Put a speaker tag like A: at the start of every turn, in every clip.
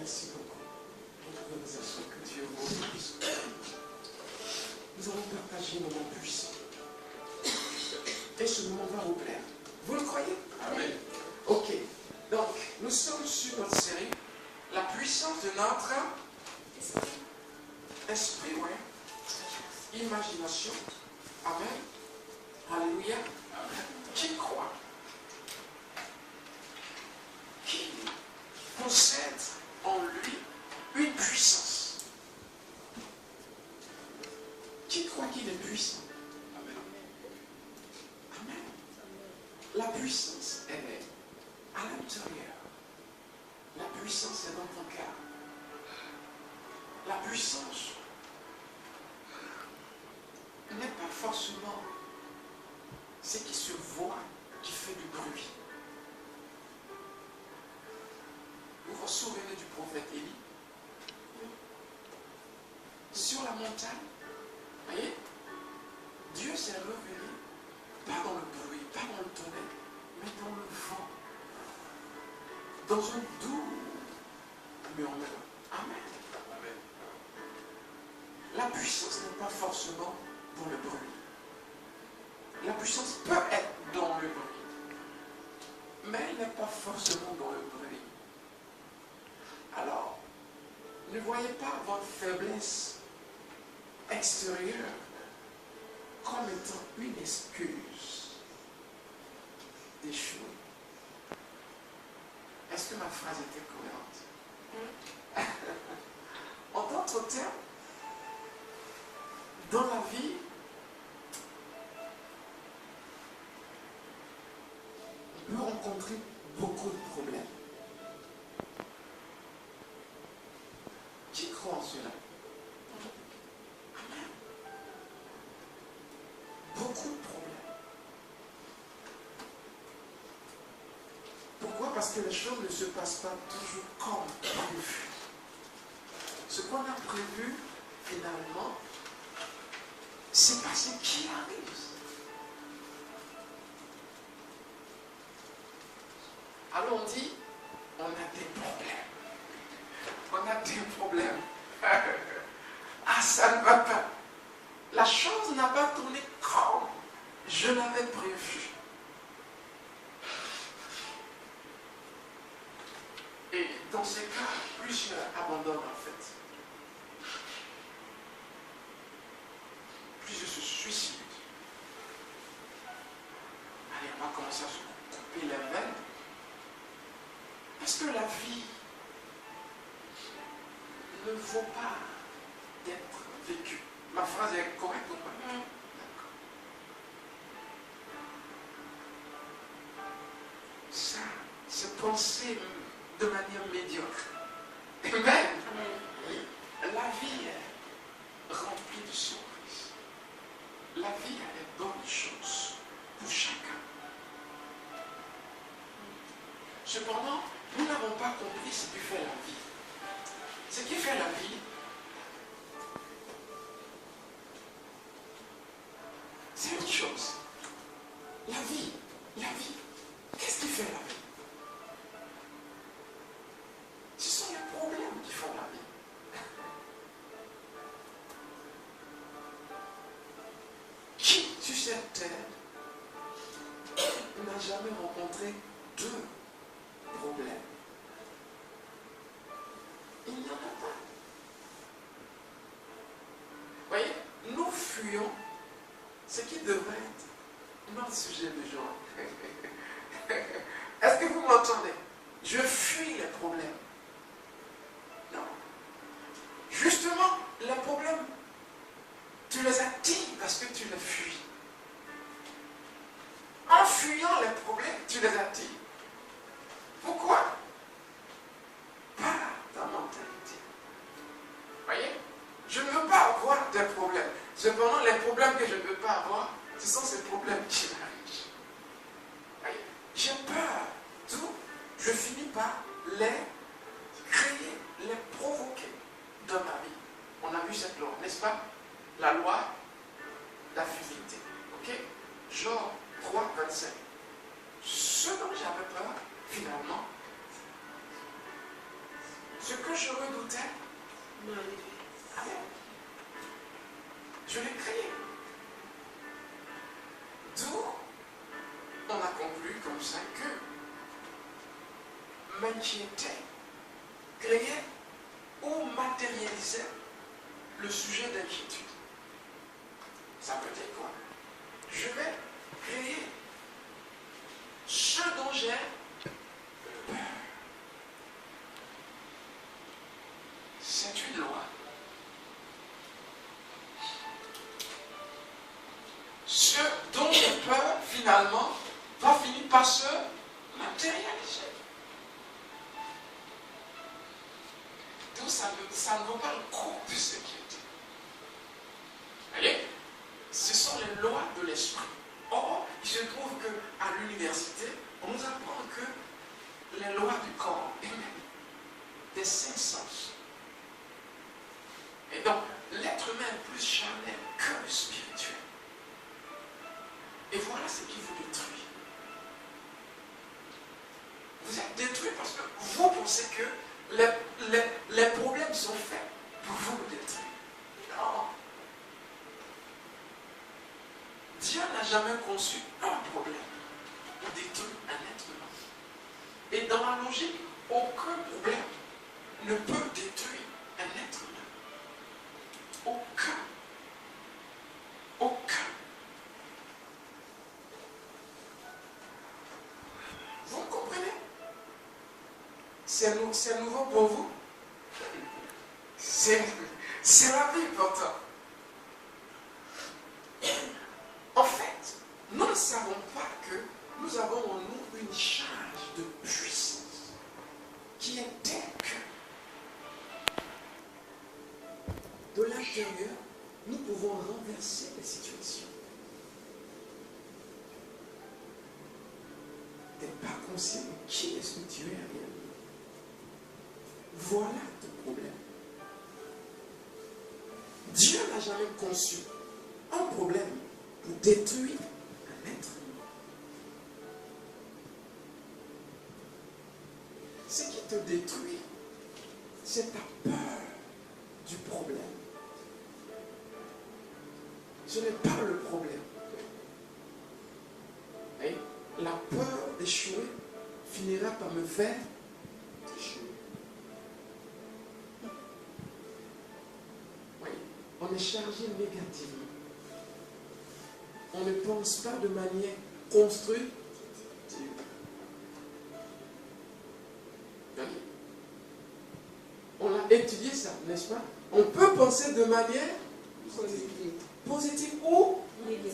A: Merci beaucoup pour la conversation que Dieu vous bénisse. Nous allons partager un moment puissant. Et ce moment va vous plaire. Vous le croyez?
B: Amen.
A: Ok. Donc, nous sommes sur notre série, la puissance de notre esprit, ouais. Imagination. Amen. Alléluia.
B: Amen.
A: Qui croit? Qui possède en lui une puissance? Qui croit qu'il est puissant?
B: Amen.
A: Amen. La puissance, elle est à l'intérieur. La puissance est dans ton cœur. La puissance n'est pas forcément ce qui se voit qui fait du bruit. Vous vous souvenez du prophète Élie? Sur la montagne, voyez, Dieu s'est révélé, pas dans le bruit, pas dans le tonnerre, mais dans le vent, dans un doux murmure. Amen.
B: Amen.
A: La puissance n'est pas forcément dans le bruit. La puissance peut être dans le bruit, mais elle n'est pas forcément dans le bruit. Alors, ne voyez pas votre faiblesse extérieure comme étant une excuse d'échouer. Est-ce que ma phrase était cohérente? En d'autres termes, dans la vie, on peut rencontrer beaucoup de problèmes. Qui croit en cela? Amen. Beaucoup de problèmes. Pourquoi? Parce que les choses ne se passent pas toujours comme prévu. Ce qu'on a prévu, finalement, c'est pas ce qui arrive. Alors on dit, on a des problèmes. On a des problèmes. Ah, ça ne va pas. La chose n'a pas tourné comme je l'avais prévu. Et dans ces cas, plusieurs abandonnent en fait. Plusieurs se suicident. Allez, on va commencer à se couper les veines. Parce que la vie ne vaut pas d'être vécue. Ma phrase est correcte ou pas? D'accord. Ça, c'est penser de manière médiocre. Amen. La vie est remplie de surprises. La vie a des bonnes choses pour chacun. Cependant, nous n'avons pas compris ce qui fait la vie. Ce qui fait la vie, c'est une chose. La vie. Qu'est-ce qui fait la vie? Ce sont les problèmes qui font la vie. Qui, sur cette terre, n'a jamais rencontré deux problèmes? Il n'y en a pas. Vous voyez, nous fuyons ce qui devrait être notre sujet du jour. Est-ce que vous m'entendez? Je fuis les problèmes. Non. Justement, les problèmes, tu les attires parce que tu les fuis. En fuyant les problèmes, tu les attires. Pourquoi? Par ta mentalité. Voyez? Je ne veux pas avoir des problèmes. Cependant, les problèmes que je ne veux pas avoir, ce sont ces problèmes qui m'arrivent. Voyez? J'ai peur. Tout, je finis par les créer, les provoquer dans ma vie. On a vu cette loi, n'est-ce pas? La loi d'affinité. Ok? Genre 3, 25. Ce dont j'avais peur, finalement, Ce que je redoutais, amen, je l'ai créé. D'où on a conclu comme ça que m'inquiéter créait ou matérialisait le sujet d'inquiétude. Ça veut dire quoi? Je vais créer ce dont j'ai peur. C'est une loi. Ce dont j'ai peur, finalement, va finir par se matérialiser. Donc ça ne vaut pas le coup de s'inquiéter. Voyez? Ce sont les lois de l'esprit. Or, il se trouve qu'à l'université, on nous apprend que les lois du corps, des cinq sens. Et donc, l'être humain est plus charnel que spirituel. Et voilà ce qui vous détruit. Vous êtes détruit parce que vous pensez que les problèmes sont faits pour vous détruire. Non. Dieu n'a jamais conçu un problème pour détruire un être humain. Et dans la logique, aucun problème ne peut détruire un être humain. Aucun. Aucun. Vous comprenez? C'est nouveau pour vous? C'est la vie pourtant. En fait, nous ne savons pas que nous avons en nous une charge de puissance qui est telle que de l'intérieur, nous pouvons renverser les situations. Tu n'es pas conscient de qui est-ce que tu es réellement. Voilà ton problème. Dieu n'a jamais conçu un problème pour détruire un être humain. Ce qui te détruit, c'est ta peur du problème. Ce n'est pas le problème. Et la peur d'échouer finira par me faire échouer. Oui, on est chargé négativement. On ne pense pas de manière constructive. On a étudié ça, n'est-ce pas? On peut penser de manière positive ou négative.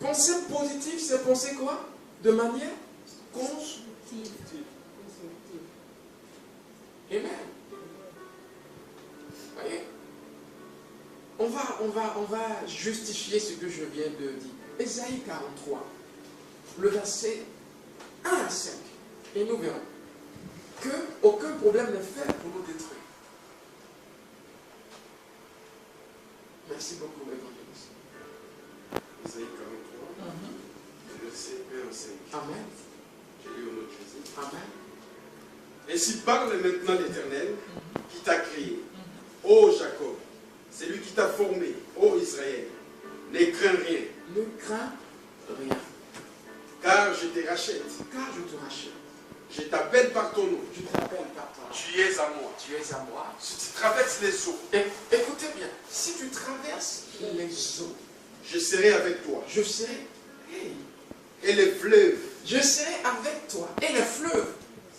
A: Penser positive, c'est penser quoi? De manière constructive. Amen. Voyez? On va justifier ce que je viens de dire. Ésaïe 43, le verset 1 à 5. Et nous verrons qu'aucun problème n'est fait pour nous détruire. Merci beaucoup, l'évangéliste.
B: Ésaïe 43, verset 1 à 5.
A: Amen.
B: J'ai lu au nom de Jésus.
A: Amen.
B: Ainsi parle maintenant l'Éternel qui t'a créé, ô Jacob, c'est lui qui t'a formé, ô Israël. Ne crains rien.
A: Ne crains rien.
B: Car je te rachète.
A: Car je te rachète.
B: Je t'appelle par ton nom.
A: Je t'appelle par ton nom.
B: Tu es à moi.
A: Tu es à moi.
B: Si tu traverses les eaux,
A: Écoutez bien. Si tu traverses les eaux,
B: je serai avec toi.
A: je serai. Hey,
B: Et les fleuves,
A: je serai avec toi. Et les fleuves,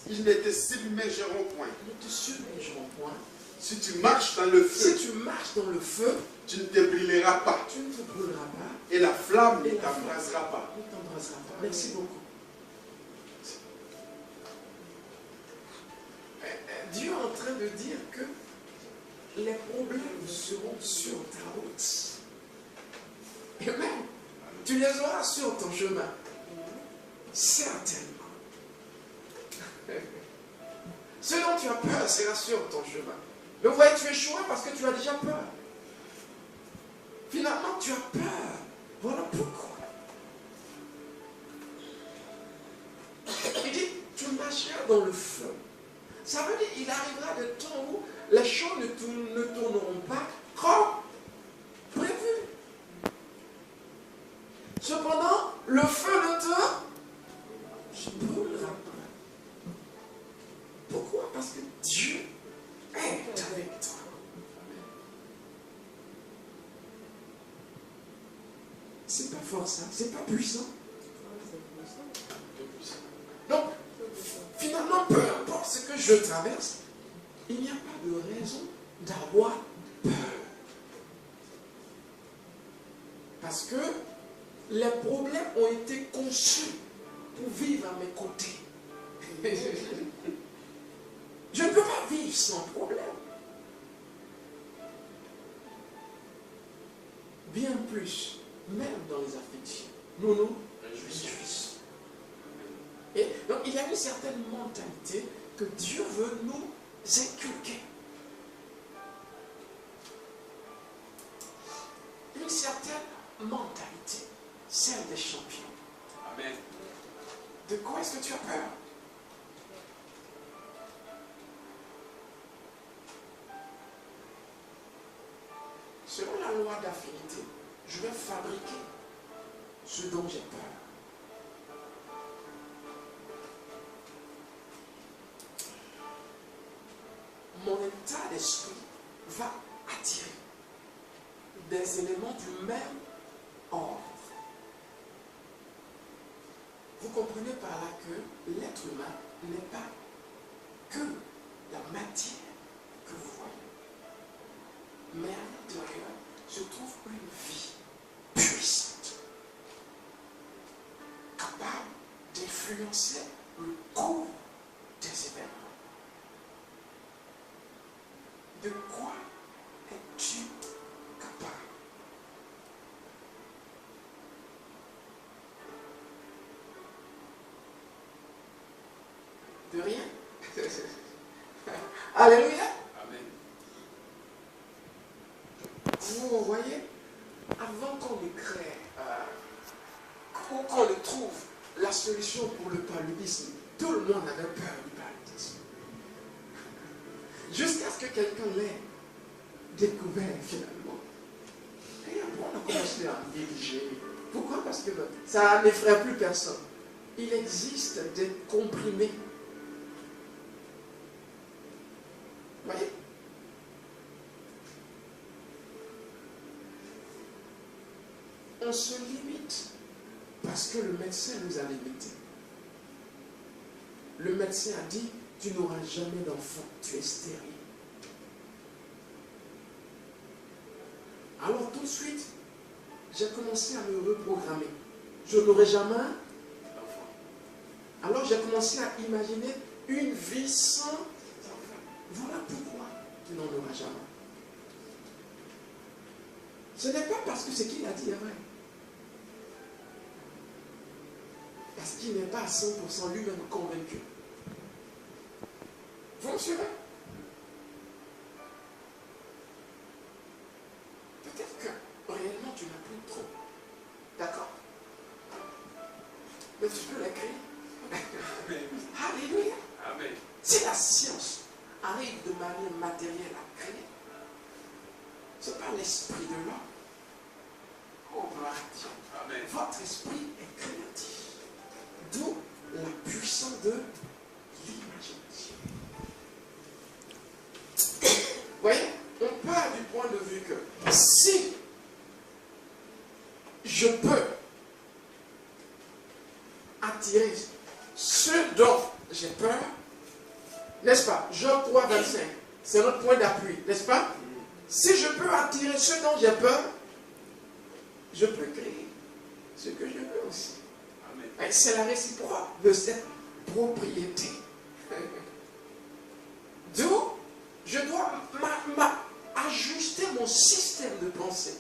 B: ils ne te submergeront point.
A: ne te submergeront point.
B: Si tu marches dans le feu,
A: Si tu marches dans le feu,
B: tu ne te brûleras pas.
A: tu ne te brûleras pas.
B: Et la flamme ne
A: Et la flamme
B: t'embrasera pas.
A: ne t'embrassera pas. Merci beaucoup. Dieu est en train de dire que les problèmes seront sur ta route. Amen. Tu les auras sur ton chemin. Certainement. Ce dont tu as peur sera sur ton chemin. Mais vous voyez, tu échoues parce que tu as déjà peur. Finalement, tu as peur. Voilà pourquoi. Il dit, tu marcheras dans le feu. Ça veut dire qu'il arrivera des temps où les choses ne tourneront pas comme prévu. Cependant, le feu ne te brûlera pas. Pourquoi? Parce que Dieu est avec toi. C'est pas fort ça, c'est pas puissant. Donc, finalement, peu importe ce que je traverse, il n'y a pas de raison d'avoir peur. Parce que les problèmes ont été conçus pour vivre à mes côtés. Je ne peux pas vivre sans problème. Bien plus, même dans les afflictions, nous nous réjouissons. Et donc, il y a une certaine mentalité que Dieu veut nous inculquer. Une certaine mentalité, celle des champions.
B: Amen.
A: De quoi est-ce que tu as peur? Selon la loi d'affinité, je vais fabriquer ce dont j'ai peur. Mon état d'esprit va attirer des éléments du même ordre. Vous comprenez par là que l'être humain n'est pas que la matière que vous voyez. Mais à l'intérieur se trouve une vie puissante, capable d'influencer le cours des événements. De quoi es-tu capable? De rien. Alléluia.
B: Amen.
A: Vous voyez, avant qu'on ne crée, qu'on ne trouve la solution pour le paludisme, tout le monde avait peur du paludisme. Jusqu'à ce que quelqu'un l'ait découvert finalement. Et après, on a commencé à négliger. Pourquoi? Parce que ça n'effraie plus personne. Il existe des comprimés. Vous voyez? On se limite parce que le médecin nous a limités. Le médecin a dit, tu n'auras jamais d'enfant, tu es stérile. Alors tout de suite, j'ai commencé à me reprogrammer. Je n'aurai jamais d'enfant. Alors j'ai commencé à imaginer une vie sans enfant. Voilà pourquoi tu n'en auras jamais. Ce n'est pas parce que ce qu'il a dit est vrai. Parce qu'il n'est pas à 100% lui-même convaincu. Vous me suivez? Peut-être que réellement tu n'as plus trop. D'accord? Mais tu peux l'écrire. Alléluia.
B: Amen.
A: Si la science arrive de manière matérielle à créer, ce n'est pas l'esprit de l'homme. Oh, gloire à Dieu.
B: Amen.
A: Votre esprit est créatif. D'où la puissance de l'imagination. Vous voyez, on part du point de vue que si je peux attirer ce dont j'ai peur, n'est-ce pas? Job 3, 25, c'est notre point d'appui, n'est-ce pas? Si je peux attirer ce dont j'ai peur, je peux créer ce que je veux aussi. Et c'est la réciproque de cette propriété. D'où je dois ajuster mon système de pensée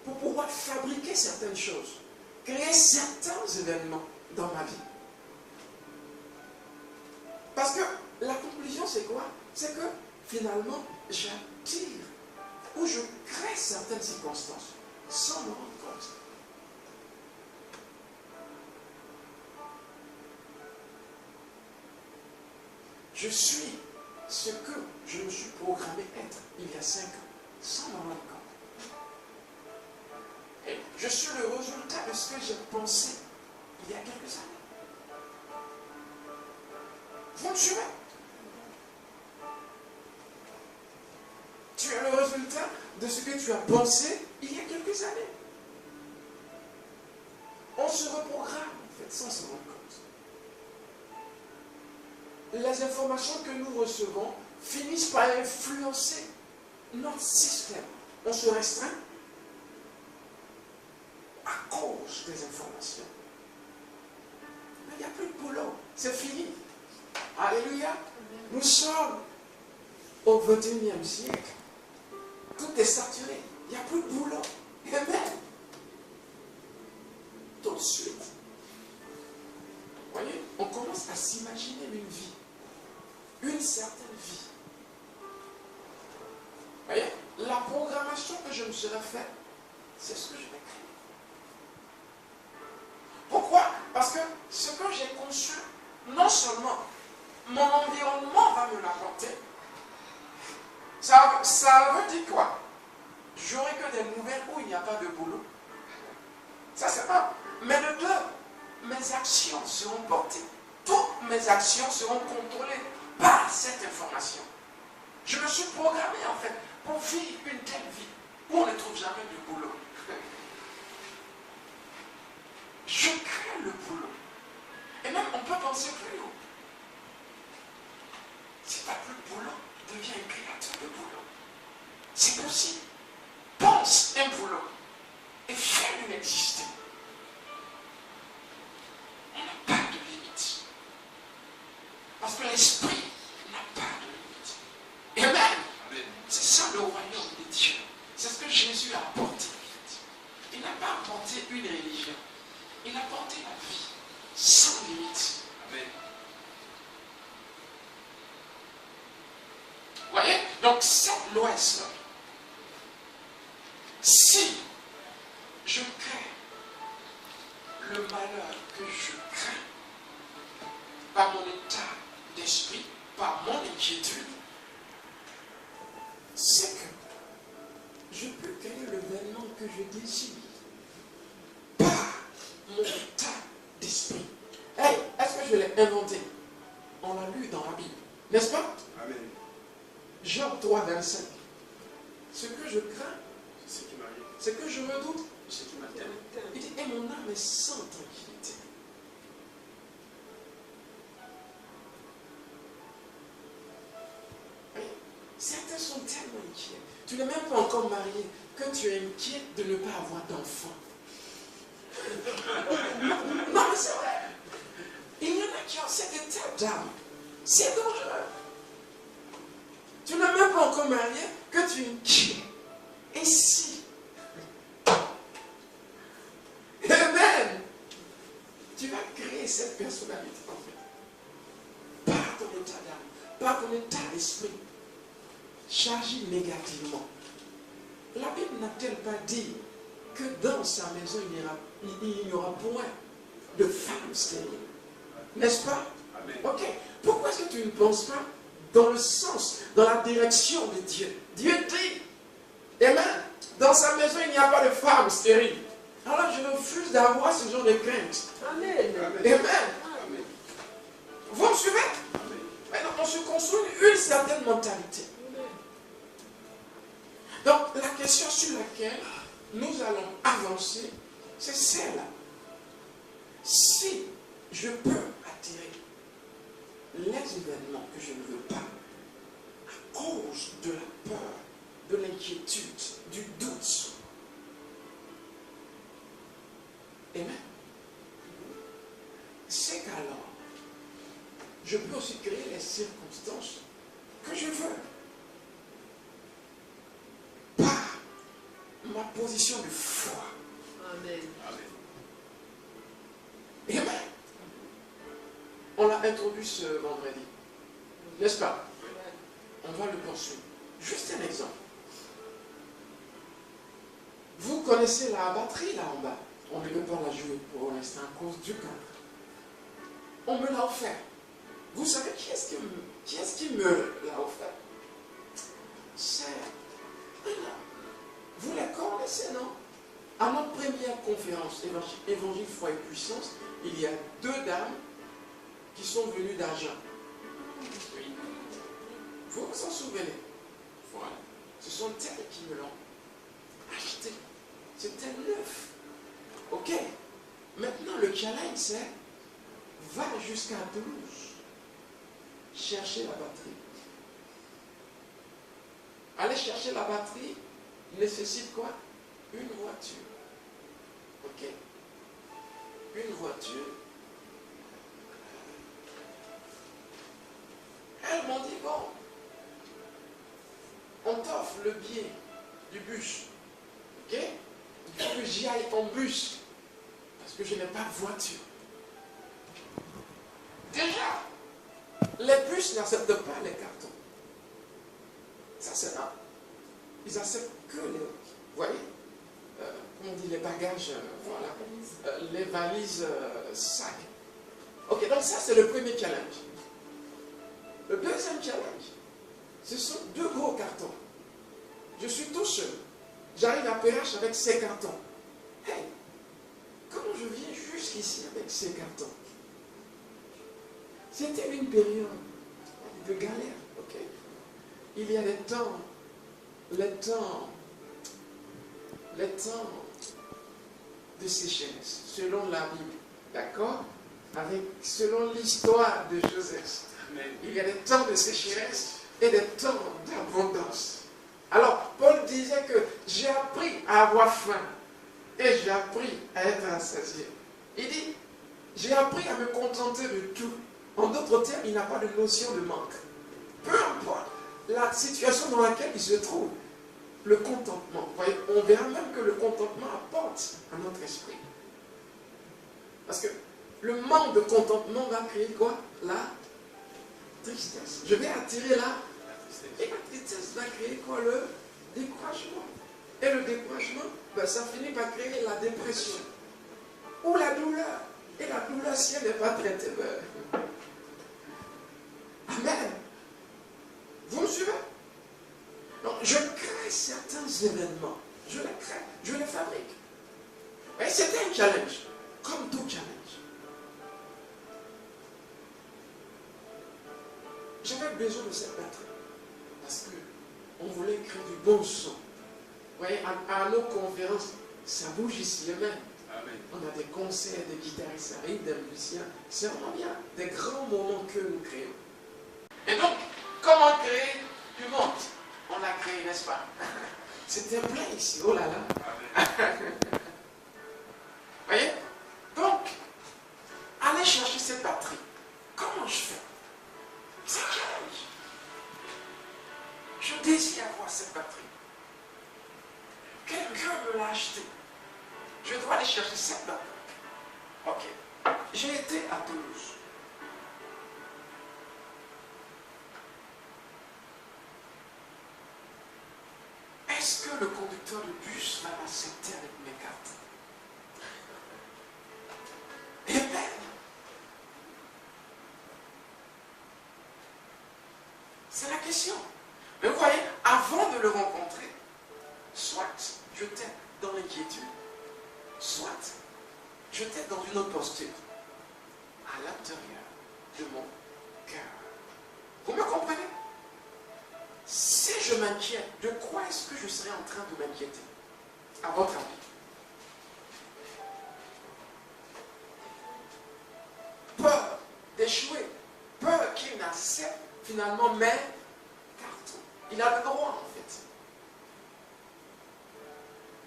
A: pour pouvoir fabriquer certaines choses, créer certains événements dans ma vie. Parce que la conclusion, c'est quoi? C'est que finalement, j'attire ou je crée certaines circonstances sans me rendre compte. Je suis ce que je me suis programmé être il y a 5 ans, sans m'en rendre compte. Et je suis le résultat de ce que j'ai pensé il y a quelques années. Vous me suivez? Tu es le résultat de ce que tu as pensé il y a quelques années. On se reprogramme, en fait, sans s'en rendre compte. Les informations que nous recevons finissent par influencer notre système. On se restreint à cause des informations. Mais il n'y a plus de boulot. C'est fini. Alléluia. Nous sommes au 21e siècle. Tout est saturé. Il n'y a plus de boulot. Amen. Tout de suite. Vous voyez, on commence à s'imaginer une vie. Une certaine vie. Vous voyez, la programmation que je me serais faite, c'est ce que je vais créer. Pourquoi? Parce que ce que j'ai conçu, non seulement mon environnement va me l'apporter, ça veut dire quoi? J'aurai que des nouvelles où il n'y a pas de boulot. Ça, c'est pas. Mais de deux, mes actions seront portées. Toutes mes actions seront contrôlées par cette information. Je me suis programmé, en fait, pour vivre une telle vie où on ne trouve jamais de boulot. Je crée le boulot. Et même, on peut penser plus haut. Si tu n'as plus de boulot, deviens un créateur de boulot. C'est possible. Pense un boulot et fais-le exister. On n'a pas de limite. Parce que l'esprit n'a pas de limite. Amen. C'est ça le royaume de Dieu. C'est ce que Jésus a apporté. Il n'a pas apporté une religion. Il a apporté la vie sans limite. Amen. Vous voyez? Donc cette loi est cela. Si je crée le malheur que je crains par mon état d'esprit, par mon inquiétude, c'est que je peux créer l'événement que je désire par mon état d'esprit. Hey, est-ce que je l'ai inventé? On l'a lu dans la Bible, n'est-ce pas?
B: Amen.
A: Job 3, 25. Ce que je crains,
B: C'est ce qui m'arrive.
A: ce que je redoute,
B: C'est ce qui m'atteint.
A: il dit, et mon âme est sans tranquillité. Oui. Certains sont tellement inquiets. Tu n'es même pas encore marié que tu es inquiet de ne pas avoir d'enfant. Non, mais c'est vrai. Il y en a qui ont cet état d'âme. C'est dangereux. Tu n'es même pas encore marié que tu es inquiet. Et si? Amen. Tu vas créer cette personnalité en fait. Par ton état d'âme, par ton état d'esprit, chargé négativement. La Bible n'a-t-elle pas dit que dans sa maison il n'y aura point de femme stérile? N'est-ce pas?
B: Amen.
A: Ok. Pourquoi est-ce que tu ne penses pas dans le sens, dans la direction de Dieu? Dieu dit, amen, dans sa maison il n'y a pas de femme stérile. Alors je refuse d'avoir ce genre de crainte. Amen.
B: Amen.
A: Amen.
B: Amen.
A: Vous me suivez?
B: Amen.
A: Maintenant, on se construit une certaine mentalité. Donc, la question sur laquelle nous allons avancer, c'est celle-là. Si je peux attirer les événements que je ne veux pas, à cause de la peur, de l'inquiétude, du doute, amen, c'est qu'alors, je peux aussi créer les circonstances que je veux. Par ma position de foi.
C: Amen.
B: Amen.
A: Amen. On l'a introduit ce vendredi. N'est-ce pas? On va le poursuivre. Juste un exemple. Vous connaissez la batterie là en bas. On ne peut pas la jouer pour l'instant à cause du cadre. On me l'a offert. Vous savez qui est-ce qui meurt là au fait? C'est vous les connaissez, non? À notre première conférence Évangile, foi et puissance, il y a 2 dames qui sont venues d'argent. Oui. Vous vous en souvenez? Voilà. Ce sont elles qui me l'ont acheté. C'était neuf. Ok. Maintenant, le challenge, c'est va jusqu'à Toulouse. Chercher la batterie. Aller chercher la batterie nécessite quoi? Une voiture. Ok? Une voiture. Elles m'ont dit, bon, on t'offre le billet du bus. Ok? Il faut que j'y aille en bus. Parce que je n'ai pas de voiture. Déjà, les bus n'acceptent pas les cartons. Ça, c'est là. Ils acceptent que les... Vous voyez, comment on dit, les bagages, voilà, les valises, sacs. Ok, donc ça, c'est le premier challenge. Le deuxième challenge, ce sont 2 gros cartons. Je suis tout seul. J'arrive à PH avec ces cartons. Hey, comment je viens jusqu'ici avec ces cartons? C'était une période de galère, ok? Il y a des temps, les temps de sécheresse, selon la Bible, d'accord? Selon l'histoire de Joseph. Amen. Il y a des temps de sécheresse et des temps d'abondance. Alors, Paul disait que j'ai appris à avoir faim et j'ai appris à être rassasié. Il dit, j'ai appris à me contenter de tout. En d'autres termes, il n'a pas de notion de manque. Peu importe la situation dans laquelle il se trouve, le contentement. Vous voyez, on verra même que le contentement apporte à notre esprit. Parce que le manque de contentement va créer quoi? La tristesse. Je vais attirer là. Et la tristesse va créer quoi? Le découragement. Et le découragement, ben, ça finit par créer la dépression. Ou la douleur. Et la douleur, si elle n'est pas traitée, ben... Amen. Vous me suivez? Donc, je crée certains événements. Je les crée. Je les fabrique. Et c'était un challenge. Comme tout challenge. J'avais besoin de cette batterie. Parce qu'on voulait créer du bon son. Vous voyez, à nos conférences, ça bouge ici et même. Amen. On a des concerts, des guitaristes, ça arrive, des musiciens. C'est vraiment bien. Des grands moments que nous créons. Et donc, comment créer du monde? On l'a créé, n'est-ce pas? C'était plein ici. Oh là là. Vous voyez? Donc, allez chercher cette batterie. Comment je fais? C'est challenge. Je désire avoir cette batterie. Quelqu'un me l'a acheté. Je dois aller chercher cette batterie. Ok. J'ai été à Toulouse. Est-ce que le conducteur de bus va m'accepter avec mes cartes? Amen. C'est la question. Mais vous voyez, avant de le rencontrer, soit j'étais dans l'inquiétude, soit j'étais dans une autre posture, à l'intérieur de mon cœur. Vous me comprenez? Si je m'inquiète, de quoi est-ce que je serais en train de m'inquiéter? À votre avis? Peur d'échouer, peur qu'il n'accepte finalement mes cartons. Il a le droit en fait.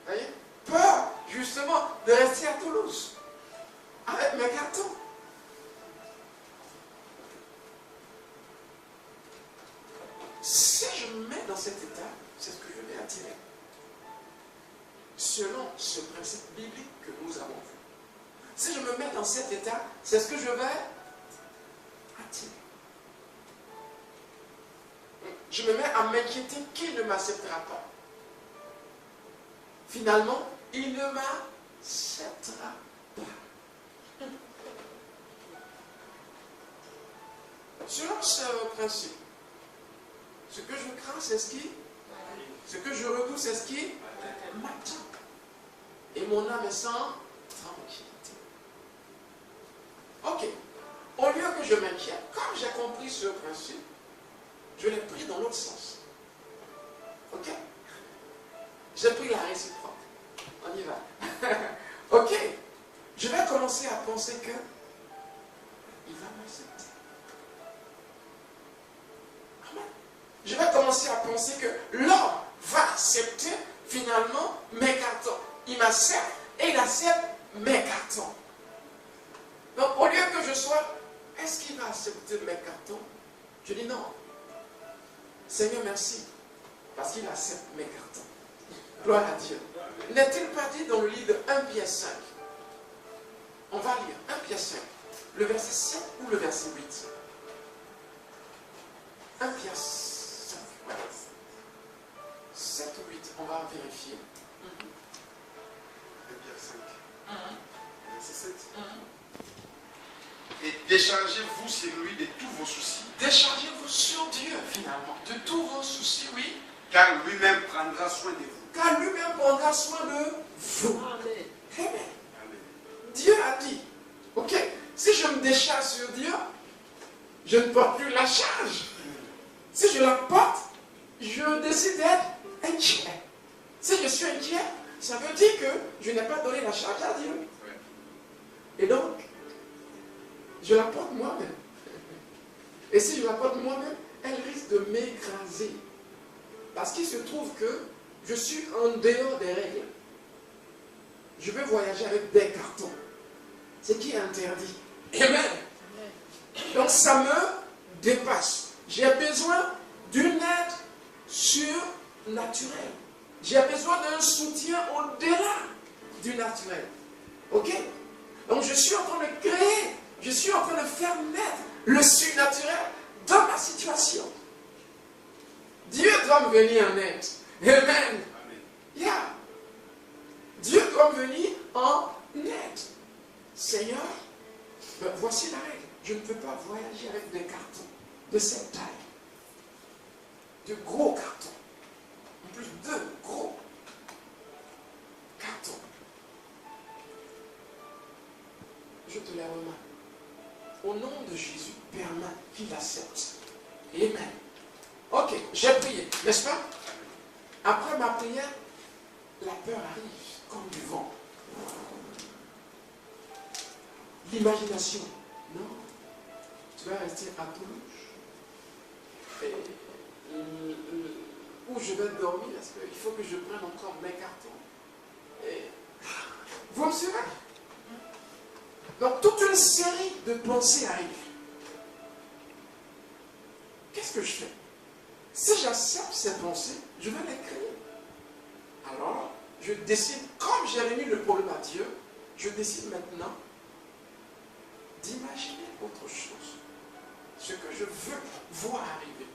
A: Vous voyez? Peur justement de rester à Toulouse avec mes cartons. Si je me mets dans cet état, c'est ce que je vais attirer. Selon ce principe biblique que nous avons vu. Si je me mets dans cet état, c'est ce que je vais attirer. Je me mets à m'inquiéter qu'il ne m'acceptera pas. Finalement, il ne m'acceptera pas. selon ce principe, ce que je crains, c'est ce qui, ce que je redoute, c'est ce qui m'attend. Et mon âme est sans tranquillité. Ok. Au lieu que je m'inquiète, comme j'ai compris ce principe, je l'ai pris dans l'autre sens. Ok? J'ai pris la réciproque. On y va. Ok. Je vais commencer à penser que il va m'accepter. Amen. Je vais commencer à penser que l'homme va accepter finalement mes cartons. Il m'accepte et il accepte mes cartons. Donc au lieu que je sois, est-ce qu'il va accepter mes cartons? Je dis non. Seigneur, merci. Parce qu'il accepte mes cartons. Gloire à Dieu. N'est-il pas dit dans le livre de 1 Pierre 5? On va lire 1 Pierre 5. Le verset 7 ou le verset 8? 1 Pierre 5. Voilà. 7 ou 8, on va vérifier.
B: 1 Pierre 5. Verset 7.
C: Et déchargez-vous sur lui de tous vos soucis.
A: Déchargez-vous sur Dieu, finalement, de tous vos soucis, oui.
B: Car lui-même prendra soin de vous.
A: Car lui-même prendra soin de vous.
D: Amen.
A: Amen.
B: Amen.
A: Dieu a dit, ok, si je me décharge sur Dieu, je ne porte plus la charge. Si je la porte, je décide d'être inquiet. Si je suis inquiet, ça veut dire que je n'ai pas donné la charge à Dieu. Et donc, je la porte moi-même. Et si je la porte moi-même, elle risque de m'écraser. Parce qu'il se trouve que je suis en dehors des règles. Je veux voyager avec des cartons. Ce qui est interdit. Amen. Donc ça me dépasse. J'ai besoin d'une aide surnaturelle. J'ai besoin d'un soutien au-delà du naturel. Ok? Donc je suis en train de créer, je suis en train de faire naître le surnaturel dans ma situation. Dieu doit me venir en aide. Amen. Yeah. Dieu doit me venir en aide. Seigneur, ben voici la règle. Je ne peux pas voyager avec des cartons de cette taille. De gros cartons. En plus, de gros cartons. Je te les remets. Au nom de Jésus, permets qu'il accepte. Amen. Ok, j'ai prié, n'est-ce pas? Après ma prière, la peur arrive comme du vent. L'imagination. Non. Tu vas rester à Toulouse. Et où je vais dormir, parce qu'il faut que je prenne encore mes cartons. Et vous me suivez? Donc toute une série de pensées arrivent. Qu'est-ce que je fais? Si j'accepte ces pensées, je vais les créer. Alors, je décide, comme j'avais mis le problème à Dieu, je décide maintenant d'imaginer autre chose. Ce que je veux voir arriver.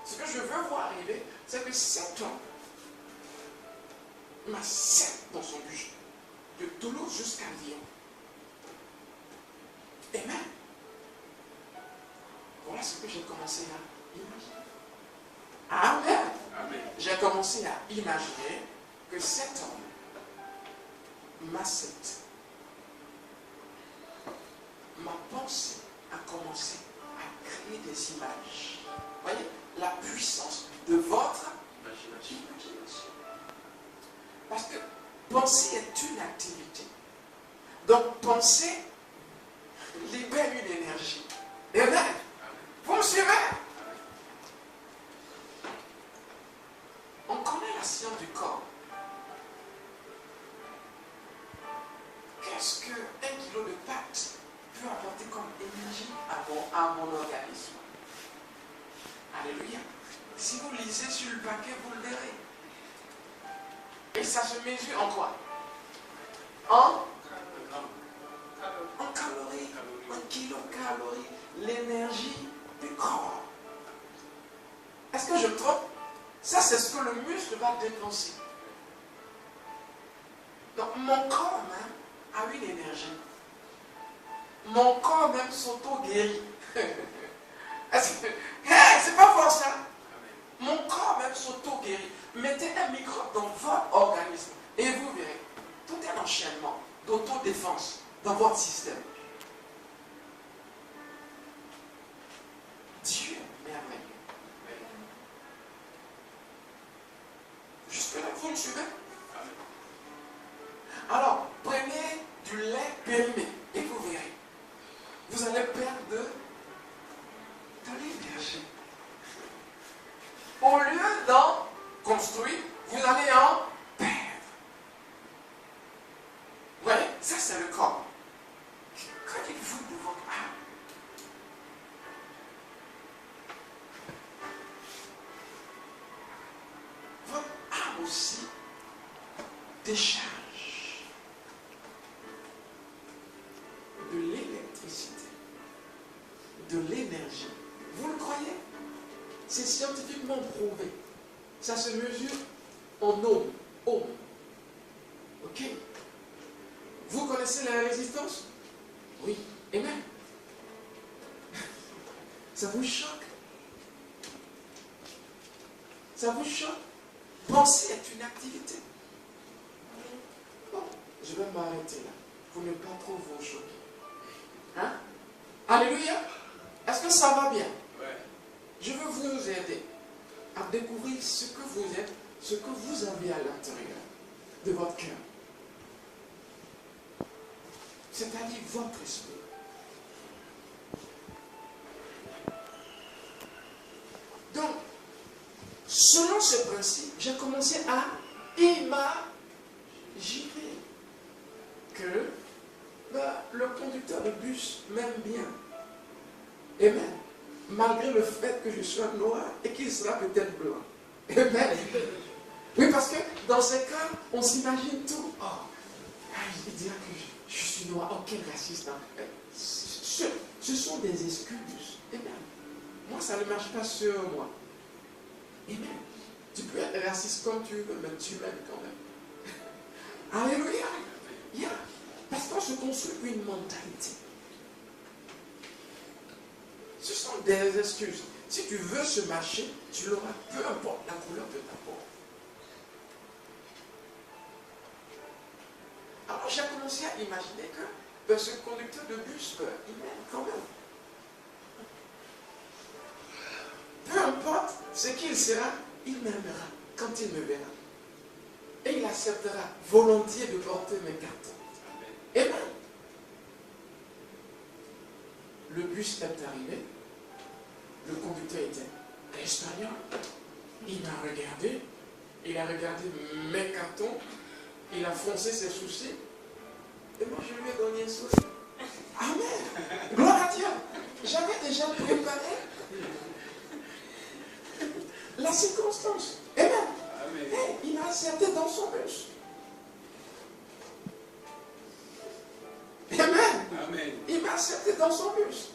A: Ce que je veux voir arriver, c'est que cet homme m'accepte dans son bus, de Toulouse jusqu'à Lyon. Amen. Voilà ce que j'ai commencé à imaginer. Amen.
B: Amen.
A: J'ai commencé à imaginer que cet homme m'accepte. Ma pensée a commencé à créer des images. Voyez, la puissance de votre imagination. Parce que penser est une activité. Donc penser libère une énergie. Amen. Vous me suivez? On connaît la science du corps. Qu'est-ce que 1 kilo de pâte peut apporter comme énergie à mon organisme? Alléluia. Si vous lisez sur le paquet, vous le verrez. Et ça se mesure en quoi? En calories, en kilocalories, l'énergie du corps. Est-ce que je me trompe? Ça, c'est ce que le muscle va dépenser. Donc, mon corps même a une énergie. Mon corps même s'auto-guérit. C'est pas fort ça. Mon corps même s'auto-guérit. Mettez un microbe dans votre organisme et vous verrez tout un enchaînement d'autodéfense dans votre système. Dieu est merveilleux. Jusque-là, vous me suivez? Alors, prenez du lait périmé et vous verrez. Vous allez perdre de l'énergie. Au lieu d'en construire, vous allez en perdre. Vous voyez, ça c'est le corps. Que dites-vous de votre âme? Votre âme aussi décharge de l'électricité, de l'énergie. Vous le croyez? C'est scientifiquement prouvé. Ça se mesure en ohms. Ok? Vous connaissez la résistance? Oui. Amen. Ça vous choque? Ça vous choque? Penser est une activité. Bon, je vais m'arrêter là pour ne pas trop vous choquer. Hein? Alléluia. Est-ce que ça va bien?
B: Ouais.
A: Je veux vous aider à découvrir ce que vous êtes, ce que vous avez à l'intérieur de votre cœur. C'est-à-dire votre esprit. Donc, selon ce principe, j'ai commencé à imaginer que le conducteur de bus m'aime bien. Amen. Malgré le fait que je sois noir et qu'il sera peut-être blanc. Amen. Oui, parce que dans ces cas, on s'imagine tout. Oh, il dira que je suis noir. Oh, quel raciste. Hein. Ce sont des excuses. Amen. Moi, ça ne marche pas sur moi. Amen. Tu peux être raciste comme tu veux, mais tu m'aimes quand même. Alléluia. Yeah. Parce qu'on se construit une mentalité. Ce sont des excuses. Si tu veux ce marché, tu l'auras, peu importe la couleur de ta peau. Alors j'ai commencé à imaginer que ce conducteur de bus, il m'aime quand même. Peu importe ce qu'il sera, il m'aimera quand il me verra. Et il acceptera volontiers de porter mes cartons. Amen. Le bus est arrivé. Le conducteur était espagnol. Il m'a regardé. Il a regardé mes cartons. Il a foncé ses sourcils. Et moi, je lui ai donné un sourire. Amen. Gloire à Dieu. J'avais déjà préparé la circonstance. Amen. Amen. Et il m'a accepté dans son bus. Amen. Amen. Il m'a accepté dans son bus.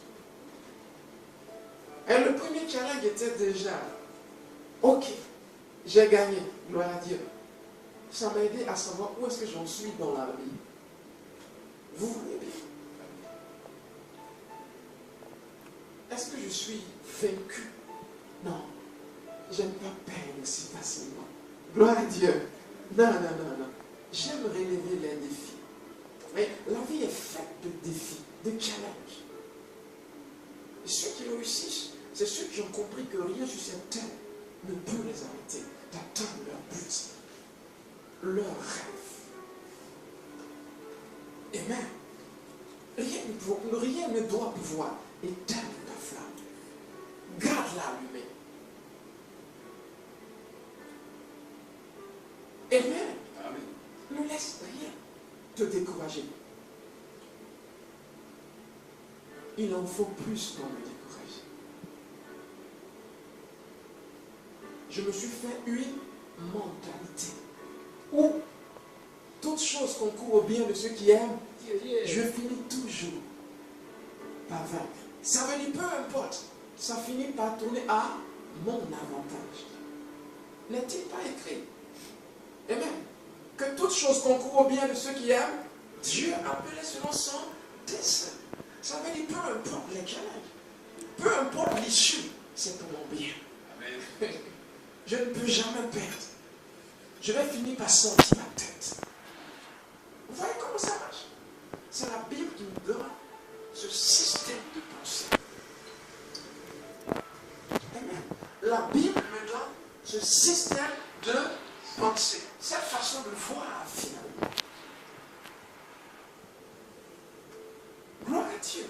A: Et le premier challenge était déjà, ok, j'ai gagné, gloire à Dieu. Ça m'a aidé à savoir où est-ce que j'en suis dans la vie. Vous voyez bien. Est-ce que je suis vaincu? Non. J'aime pas perdre si facilement. Gloire à Dieu. Non. J'aime relever les défis. Mais la vie est faite de défis, de challenges. Et ceux qui réussissent, c'est ceux qui ont compris que rien sur cette terre ne peut les arrêter d'atteindre leur but, leur rêve. Amen. Rien ne doit pouvoir éteindre ta flamme. Garde-la allumée. Amen. Amen. Ne laisse rien te décourager. Il en faut plus pour me décourager. Je me suis fait une mentalité où toute chose concourt au bien de ceux qui aiment, je finis toujours par vaincre. Ça veut dire peu importe, ça finit par tourner à mon avantage. N'est-il pas écrit? Amen. Que toute chose concourt au bien de ceux qui aiment, Dieu appelé selon son dessein. Ça veut dire peu importe les challenges, peu importe l'issue je vais finir par sortir la tête. Vous voyez comment ça marche? C'est la Bible qui nous donne ce système de pensée. Amen. La Bible me donne ce système de pensée, cette façon de voir finalement. Gloire à Dieu.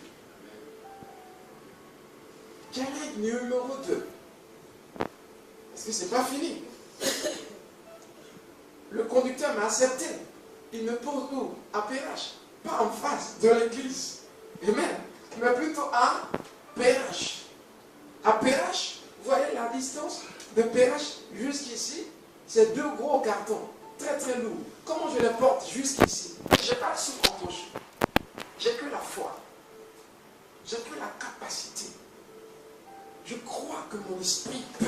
A: Quel est le numéro 2? Parce que ce n'est pas fini. Le conducteur m'a accepté. Il me pose où? À Perrache. Pas en face de l'église. Amen. Mais plutôt à Perrache. À Perrache, vous voyez la distance de Perrache jusqu'ici? C'est 2 gros cartons. Très très lourds. Comment je les porte jusqu'ici? Je n'ai pas le souffle en poche. J'ai que la foi. J'ai que la capacité. Je crois que mon esprit peut.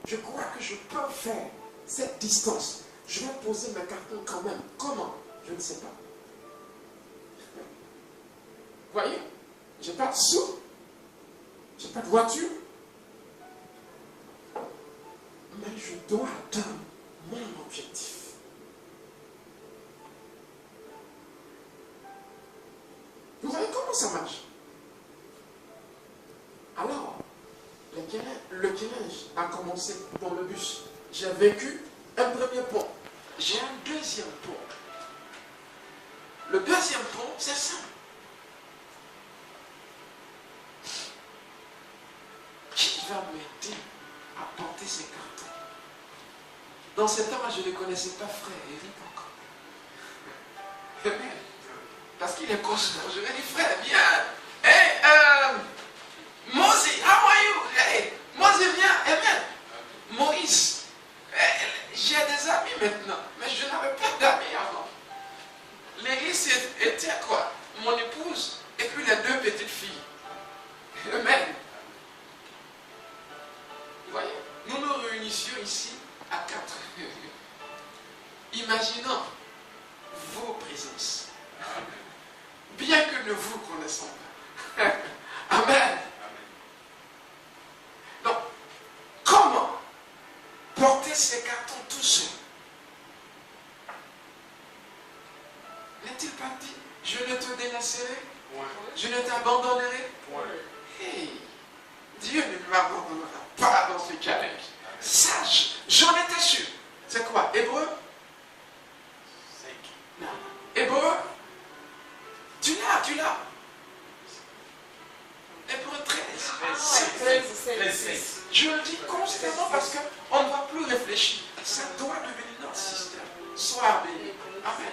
A: Je crois que je peux faire cette distance. Je vais poser mes cartons quand même. Comment? Je ne sais pas. Vous voyez? Je n'ai pas de sous. Je n'ai pas de voiture. Mais je dois atteindre mon objectif. Vous voyez comment ça marche? Alors, le guérinage a commencé dans le bus. J'ai vécu un premier pont. J'ai un deuxième pont. Le deuxième pont, c'est ça. Qui va m'aider à porter ces cartons? Dans ce temps-là, je ne connaissais pas frère Eric encore. Amen. Parce qu'il est conscient. Je lui ai dit, frère, viens. Hey, Moses, how are you? Hey, Moses, viens. Amen. Moïse, hey, j'ai des amis maintenant, mais je n'avais pas d'amis avant. L'église était quoi? Mon épouse et puis les 2 petites filles. Amen. Vous voyez, nous nous réunissions ici à 4. Imaginons vos présences. Bien que nous vous connaissons pas. Amen. Donc, comment porter ces cartons tout seul? N'est-il pas dit, je ne te délaisserai, je ne t'abandonnerai? Hey, Dieu ne m'abandonnera pas dans ce challenge. Sache, j'en étais sûr. C'est quoi? Hébreu 5. Non. Hébreu, tu l'as. Hébreu 13. Je le dis constamment parce qu'on ne va plus réfléchir. Ça doit devenir notre système. Sois béni. Amen.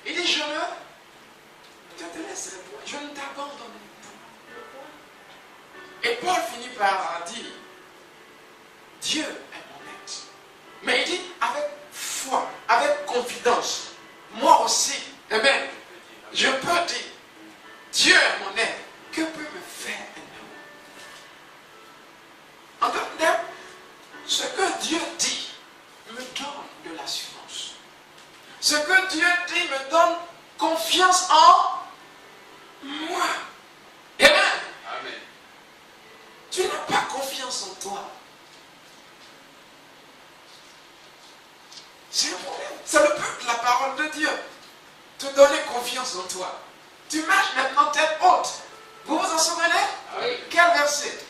A: Il dit, je ne te laisserai pas. Je ne t'abandonnerai pas. Et Paul finit par dire, Dieu est mon aide. Mais il dit avec foi, avec confidence. Moi aussi, amen. Je peux dire, Dieu est mon aide. Que peut me faire un homme? Entendez? Ce que Dieu dit me donne de l'assurance. Ce que Dieu dit me donne confiance en moi. Amen.
C: Amen.
A: Tu n'as pas confiance en toi. C'est un problème. C'est le peuple, la parole de Dieu. Te donner confiance en toi. Tu marches maintenant tête haute. Vous vous en souvenez?
D: Oui.
A: Quel verset?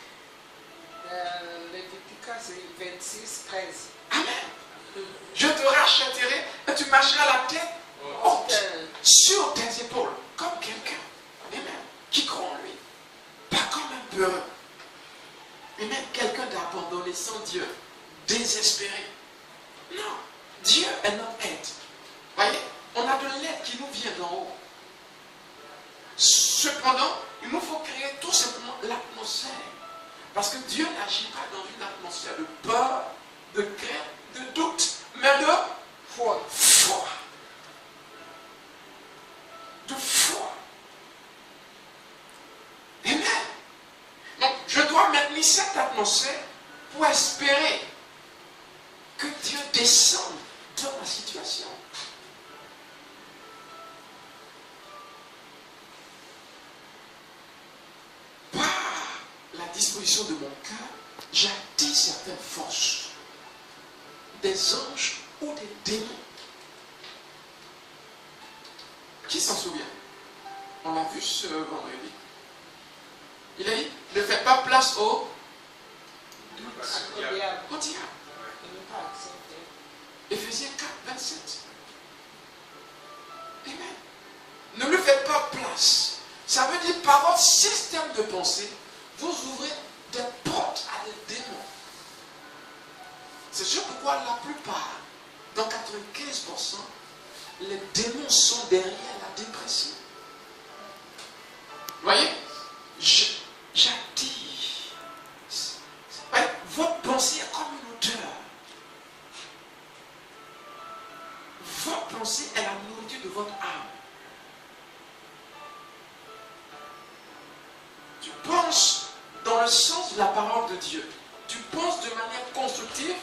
D: Lévitique 26, 13.
A: Amen. Je te rachèterai et tu marcheras la tête haute sur tes épaules, comme quelqu'un, amen, qui croit en lui. Pas comme un peureux. Mais même quelqu'un d'abandonné sans Dieu, désespéré. Non, Dieu est notre aide. Voyez, on a de l'aide qui nous vient d'en haut. Cependant, il nous faut créer tout simplement l'atmosphère. Parce que Dieu n'agit pas dans une atmosphère de peur, de crainte, de doute, mais de foi. De foi. Amen. Donc, je dois maintenir cette atmosphère pour espérer que Dieu descende dans ma situation. Par la disposition de mon cœur, j'attire certaines forces. des anges ou des démons. Qui s'en souvient? On l'a vu ce vendredi. Il a dit, ne faites pas place au diable. Éphésiens 4, 27. Amen. Ne lui faites pas place. Ça veut dire par votre système de pensée, vous ouvrez des portes à des démons. C'est sûr pourquoi la plupart, dans 95%, les démons sont derrière la dépression. Vous voyez? J'attire. Votre pensée est comme une odeur. Votre pensée est la nourriture de votre âme. Tu penses dans le sens de la parole de Dieu. Tu penses de manière constructive.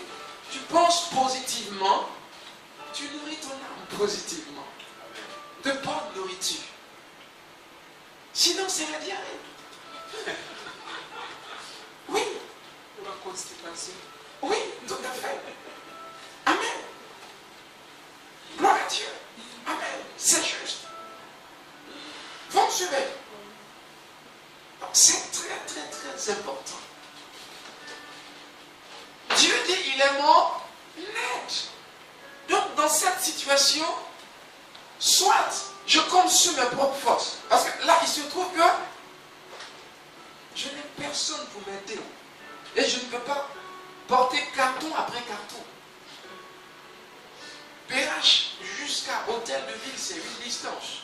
A: Tu penses positivement. Tu nourris ton âme positivement. De bonne nourriture. Sinon, c'est la diarrhée. Oui.
D: Pour la constipation.
A: Oui, tout à fait. Amen. Gloire à Dieu. Amen. C'est juste. Vous me suivez? C'est très, très, très important. Dieu dit, il est mort net. Donc, dans cette situation, soit je compte sur mes propres forces. Parce que là, il se trouve que je n'ai personne pour m'aider. Et je ne peux pas porter carton après carton. PH jusqu'à Hôtel de Ville, c'est une distance.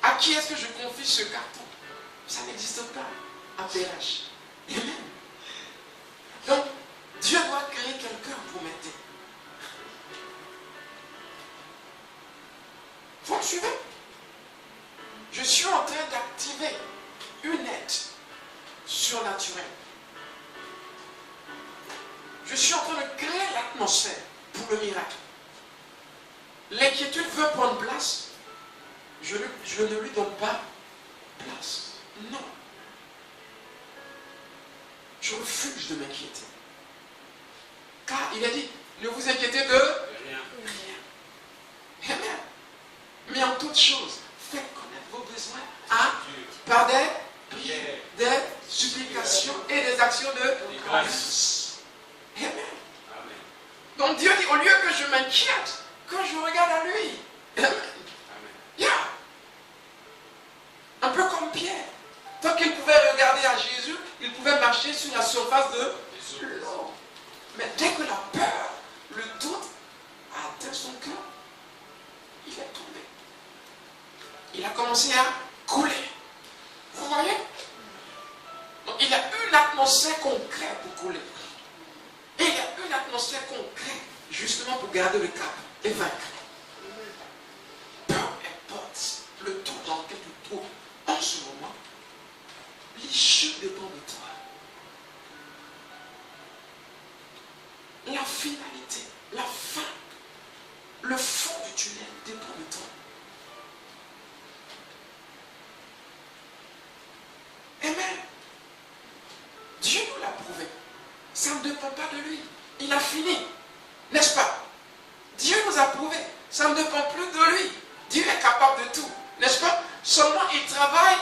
A: À qui est-ce que je confie ce carton? Ça n'existe pas à PH. Amen. Donc, Dieu doit créer quelqu'un pour m'aider. Vous me suivez? Je suis en train d'activer une aide surnaturelle. Je suis en train de créer l'atmosphère pour le miracle. L'inquiétude veut prendre place. Je ne lui donne pas place. Non. Je refuse de m'inquiéter. Car il a dit, ne vous inquiétez de rien. Amen. Mais en toute chose, faites connaître vos besoins par des prières, des supplications et des actions de grâce. Amen. Donc Dieu dit, au lieu que je m'inquiète, que je regarde à lui. Amen. Yeah. Un peu comme Pierre. Tant qu'il pouvait regarder à Jésus, il pouvait marcher sur la surface de l'eau. Mais dès que la peur, le doute a atteint son cœur, il est tombé. Il a commencé à couler. Vous voyez? Donc il y a une atmosphère concrète pour couler. Et il y a une atmosphère concrète justement pour garder le cap et vaincre. Peu importe le tout dans lequel tu te trouves en ce moment, l'issue dépend de toi. La finalité, la fin, le fond du tunnel dépend de toi. Amen. Dieu nous l'a prouvé. Ça ne dépend pas de lui. Il a fini. N'est-ce pas? Dieu nous a prouvé. Ça ne dépend plus de lui. Dieu est capable de tout. N'est-ce pas? Seulement il travaille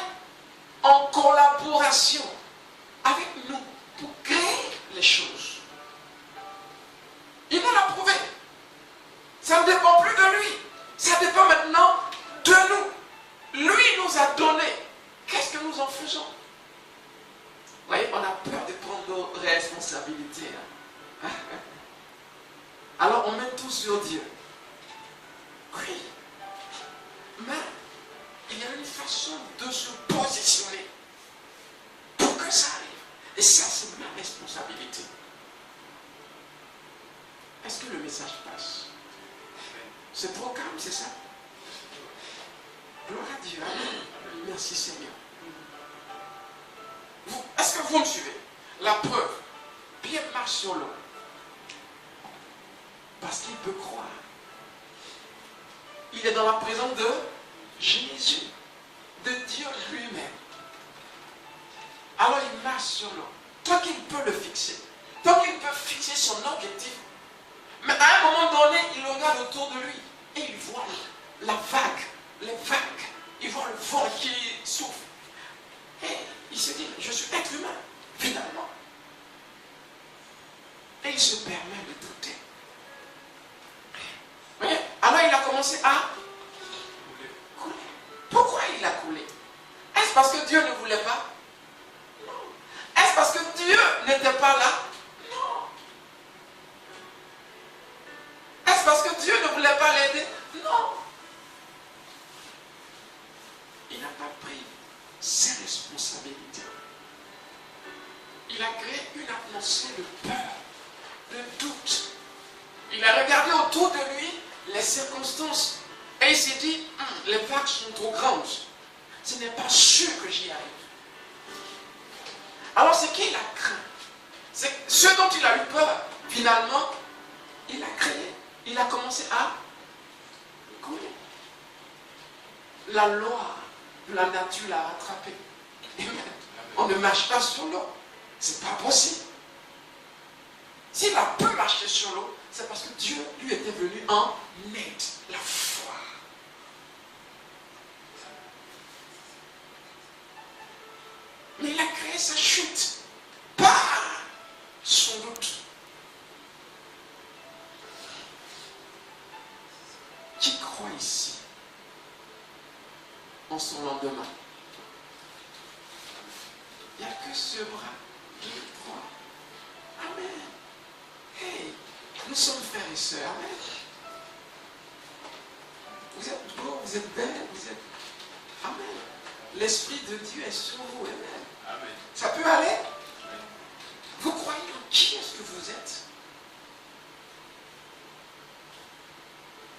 A: en collaboration avec nous pour créer les choses. Il nous l'a prouvé. Ça ne dépend plus de lui. Ça dépend maintenant de nous. Lui nous a donné. Qu'est-ce que nous en faisons? Vous voyez, on a peur de prendre nos responsabilités. Hein? Alors on met tout sur Dieu. Oui. Mais il y a une façon de se positionner pour que ça arrive. Et ça, c'est ma responsabilité. Est-ce que le message passe? C'est trop calme, c'est ça? Gloire à Dieu. Amen. Merci Seigneur. Est-ce que vous me suivez? La preuve, Pierre marche sur l'eau. Parce qu'il peut croire. Il est dans la présence de Jésus, de Dieu lui-même. Alors il marche sur l'eau. Toi qui peux le fixer, Donc il peut fixer son objectif. Mais à un moment donné, il regarde autour de lui et il voit la vague, les vagues. Il voit le vent qui souffle. Et il se dit, je suis être humain, finalement. Et il se permet de douter. Vous voyez? Alors il a commencé à couler. Pourquoi il a coulé? Est-ce parce que Dieu ne voulait pas? Non. Est-ce parce que Dieu n'était pas là? Non. Est-ce parce que Dieu ne voulait pas l'aider? Non. Il n'a pas pris ses responsabilités. Il a créé une atmosphère de peur, de doute. Il a regardé autour de lui les circonstances et il s'est dit, les vagues sont trop grandes. Ce n'est pas sûr que j'y arrive. Alors ce qu'il a craint, c'est ce dont il a eu peur, finalement, il a créé, il a commencé à couler. La loi de la nature l'a rattrapé. On ne marche pas sur l'eau. C'est pas possible. S'il a pu marcher sur l'eau, c'est parce que Dieu lui était venu en aide. La foi. Mais il a créé sa chute par son doute. Qui croit ici en son lendemain? Il n'y a que ce bras qui croit. Amen. Hey, nous sommes frères et sœurs. Amen. Vous êtes beaux, vous êtes belles, vous êtes... Amen. L'Esprit de Dieu est sur vous. Amen.
B: Amen.
A: Ça peut aller? Vous croyez en qui est-ce que vous êtes?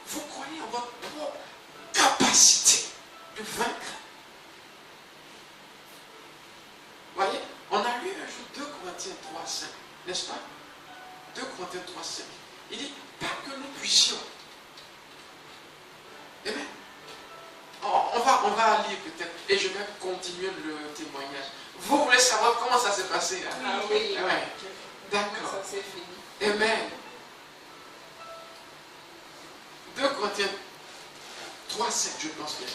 A: Vous croyez en votre propre capacité de vaincre? Vous voyez, on a lu un jour 2 Corinthiens 3:5, n'est-ce pas? 2 Corinthiens 3:5. Il dit, pas que nous puissions. Amen. On va lire peut-être, et je vais continuer le témoignage. Vous voulez savoir comment ça s'est passé? Hein?
D: Ah oui,
A: Ouais. D'accord.
D: Ça c'est fini.
A: Amen. 2 Corinthiens 3:7, je pense bien.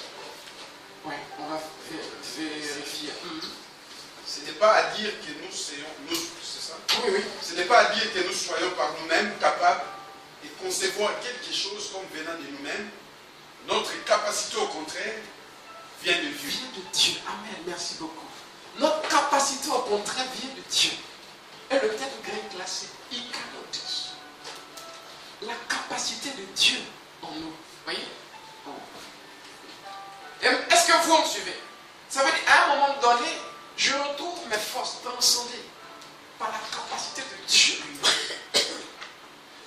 A: Oui, on va vérifier.
B: Ce n'est pas à dire que nous soyons, c'est ça?
A: Oui, oui.
B: Ce n'est pas à dire que nous soyons par nous-mêmes capables de concevoir quelque chose comme venant de nous-mêmes. Notre capacité, au contraire, vient de Dieu.
A: Vient de Dieu. Amen. Merci beaucoup. Notre capacité, au contraire, vient de Dieu. Et le terme grec classé, ikanos. La capacité de Dieu en nous. Voyez? Est-ce que vous me suivez? Ça veut dire, à un moment donné, je retrouve mes forces transcendées par la capacité de Dieu lui-même.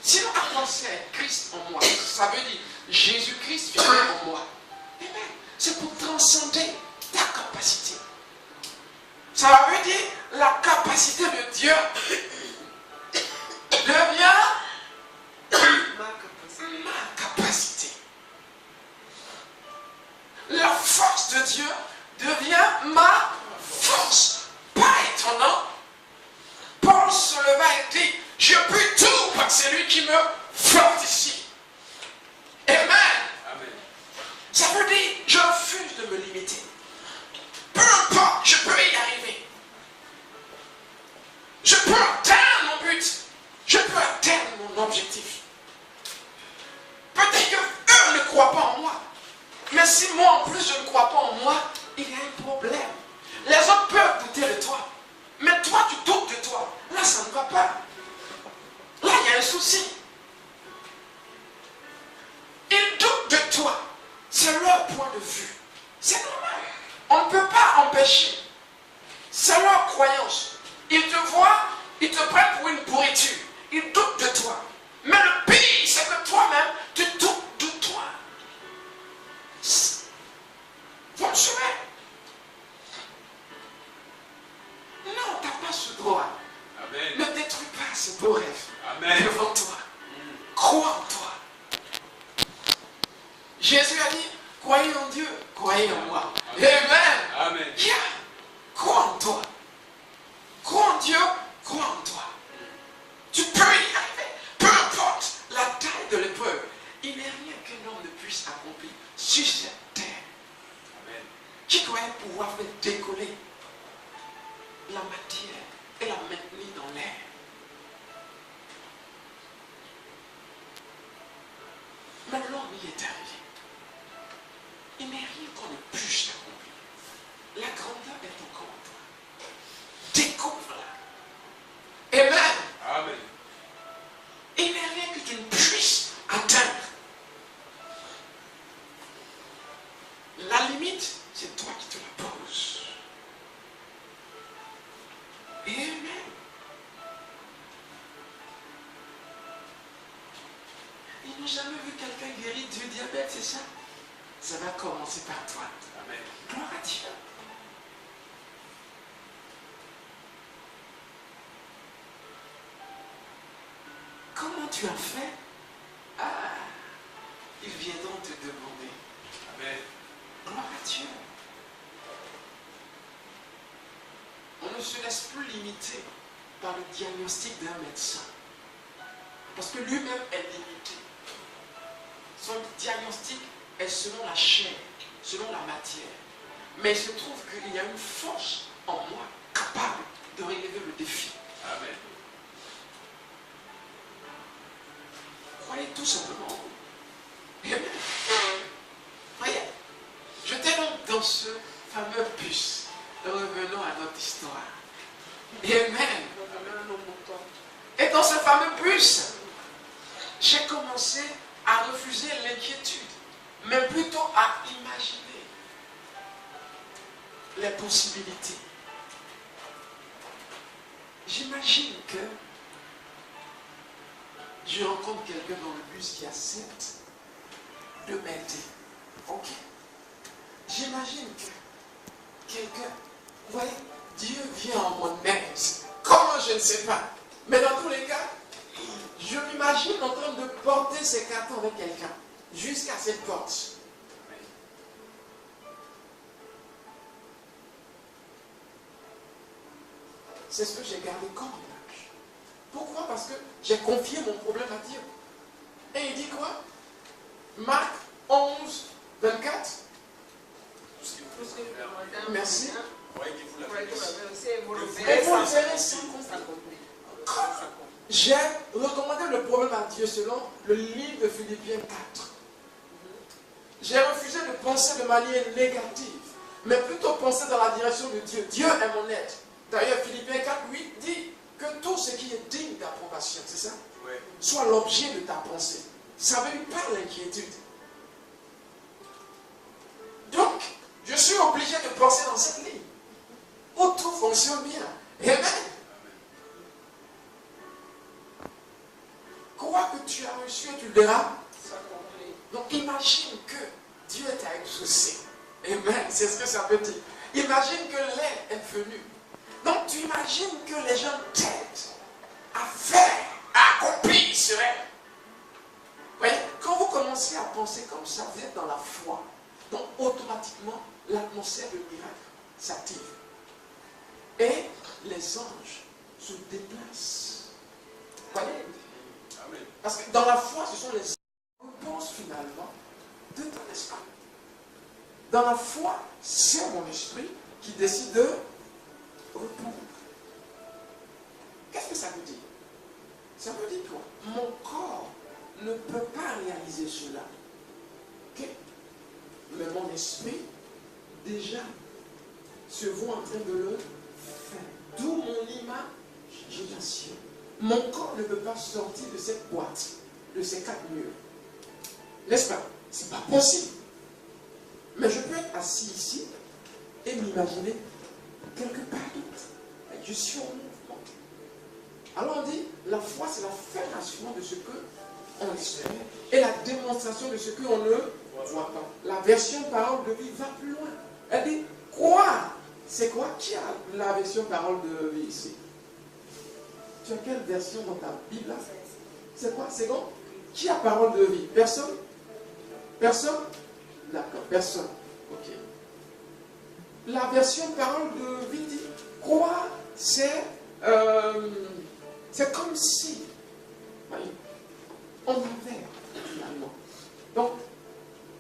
A: Sinon, à quoi sert Christ en moi? Ça veut dire Jésus-Christ vient en moi. Amen. C'est pour transcender ta capacité. Ça veut dire la capacité de Dieu devient ma capacité. La force de Dieu devient ma force. Pas étonnant. Paul se leva et dit, je puis tout par celui qui me fortifie. Amen.
B: Amen.
A: Ça veut dire, je refuse de me limiter. Peu importe, je peux y arriver. Je peux atteindre mon but. Je peux atteindre mon objectif. Peut-être qu'eux ne croient pas en moi. Mais si moi en plus je ne crois pas en moi, il y a un problème. Les autres peuvent douter de toi. Mais toi tu doutes de toi. Là ça ne va pas. Là il y a un souci. Ils doutent de toi. C'est leur point de vue. C'est normal. On ne peut pas empêcher. C'est leur croyance. Ils te voient, ils te prennent pour une pourriture. Ils doutent de toi. Mais le pire, c'est que toi-même, tu doutes de toi. Vous me suivez? Non, tu n'as pas ce droit.
B: Amen.
A: Ne détruis pas ce beau rêve.
B: Amen.
A: Devant toi. Crois en toi. Jésus a dit, croyez en Dieu, croyez en moi. Amen.
B: Amen.
A: Yeah. Crois en toi. Crois en Dieu, crois en toi. Tu peux y arriver. Peu importe la taille de l'épreuve. Il n'est rien qu'un homme ne puisse accomplir sur cette terre.
B: Amen.
A: Qui croyait pouvoir faire décoller la matière et la maintenir dans l'air. Mais l'homme y est arrivé. Il n'est rien qu'on ne puisse accomplir. La grandeur est encore en toi. Découvre-la. Amen.
B: Amen.
A: Il n'est rien que tu ne puisses atteindre. La limite, c'est toi qui te la poses. Amen. Il n'a jamais vu quelqu'un guéri du diabète, c'est ça? Ça va commencer par toi.
B: Amen.
A: Gloire à Dieu. Comment tu as fait? Ah, ils viendront te demander.
B: Amen.
A: Gloire à Dieu. On ne se laisse plus limiter par le diagnostic d'un médecin. Parce que lui-même est limité. Son diagnostic est selon la chair, selon la matière. Mais il se trouve qu'il y a une force en moi capable de relever le défi.
B: Amen.
A: Croyez tout simplement en vous. Amen. Voyez, j'étais donc dans ce fameux bus. Revenons à notre histoire. Amen. Et dans ce fameux bus, j'ai commencé à refuser l'inquiétude, mais plutôt à imaginer les possibilités. J'imagine que je rencontre quelqu'un dans le bus qui accepte de m'aider. Ok. J'imagine que quelqu'un, vous voyez, Dieu vient en mon aide. Comment, je ne sais pas. Mais dans tous les cas, je m'imagine en train de porter ces cartons avec quelqu'un jusqu'à cette porte. C'est ce que j'ai gardé comme image. Pourquoi? Parce que j'ai confié mon problème à Dieu. Et il dit quoi? Marc 11, 24. Merci. Et vous verrez sans comprendre. J'ai recommandé le problème à Dieu selon le livre de Philippiens 4. J'ai refusé de penser de manière négative, mais plutôt penser dans la direction de Dieu. Dieu est mon aide. D'ailleurs, Philippiens 4, 8 dit que tout ce qui est digne d'approbation, c'est ça?
B: Oui.
A: Soit l'objet de ta pensée. Ça veut dire pas l'inquiétude. Donc, je suis obligé de penser dans cette ligne, où tout fonctionne bien. Amen. Crois que tu as reçu et tu le verras. Donc imagine que Dieu t'a exaucé. Amen. C'est ce que ça veut dire. Imagine que l'aide est venue. Donc tu imagines que les gens t'aident à faire, à accomplir ce rêve. Vous voyez, quand vous commencez à penser comme ça, vous êtes dans la foi. Donc automatiquement, l'atmosphère de miracle s'active. Et les anges se déplacent. Vous voyez? Parce que dans la foi, ce sont les réponses finalement de ton esprit. Dans la foi, c'est mon esprit qui décide de répondre. Qu'est-ce que ça veut dire? Ça veut dire quoi? Mon corps ne peut pas réaliser cela. Okay? Mais mon esprit, déjà, se voit en train de le faire. D'où mon imagination. Mon corps ne peut pas sortir de cette boîte, de ces 4 murs. N'est-ce pas? C'est pas possible. Mais je peux être assis ici et m'imaginer quelque part d'autre. Je suis en mouvement. Alors on dit, la foi c'est la fédération de ce que on espère et la démonstration de ce qu'on ne voit pas. La version parole de vie va plus loin. Elle dit, croire. C'est quoi? Qui a la version parole de vie ici? Tu as quelle version dans ta Bible là? C'est quoi? C'est bon? Qui a parole de vie? Personne? Personne? D'accord, personne. Ok. La version parole de vie dit, croire, c'est C'est comme si, voyez, on avait finalement. Donc,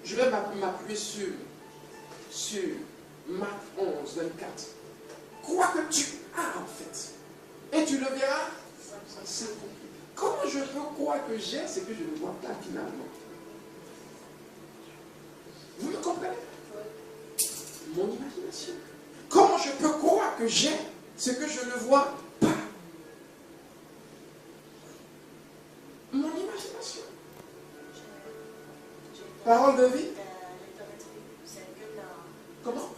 A: je vais m'appuyer sur Marc 11, 24. Crois que tu as en fait. Et tu le verras. C'est compliqué. Comment je peux croire que j'ai ce que je ne vois pas finalement? Vous me comprenez? Mon imagination. Comment je peux croire que j'ai ce que je ne vois pas? Mon imagination. Parole de vie. Comment?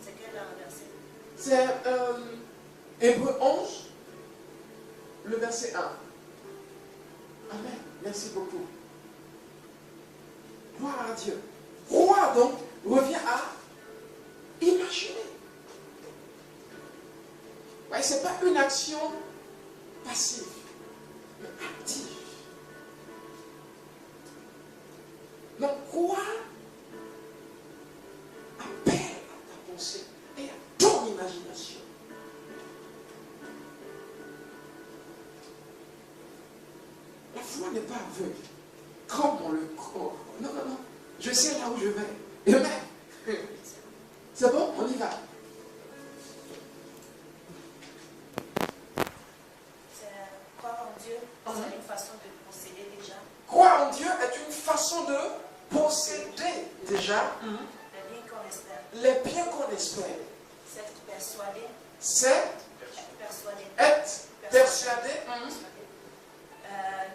A: C'est Hébreux 11, le verset 1. Amen. Merci beaucoup. Gloire à Dieu. Croire donc revient à imaginer. Ouais, ce n'est pas une action passive, mais active. Donc, croire appelle à ta pensée et à ton imagination. La foi n'est pas aveugle, comme on le croit. Non, non, non. Je sais là où je vais. Amen. C'est bon, on y va.
E: Croire en Dieu, c'est une façon de posséder déjà.
A: Croire en Dieu est une façon de posséder déjà
E: Les biens qu'on espère.
A: les biens qu'on espère.
E: C'est persuadé.
A: C'est
E: Persuadé.
A: être persuadé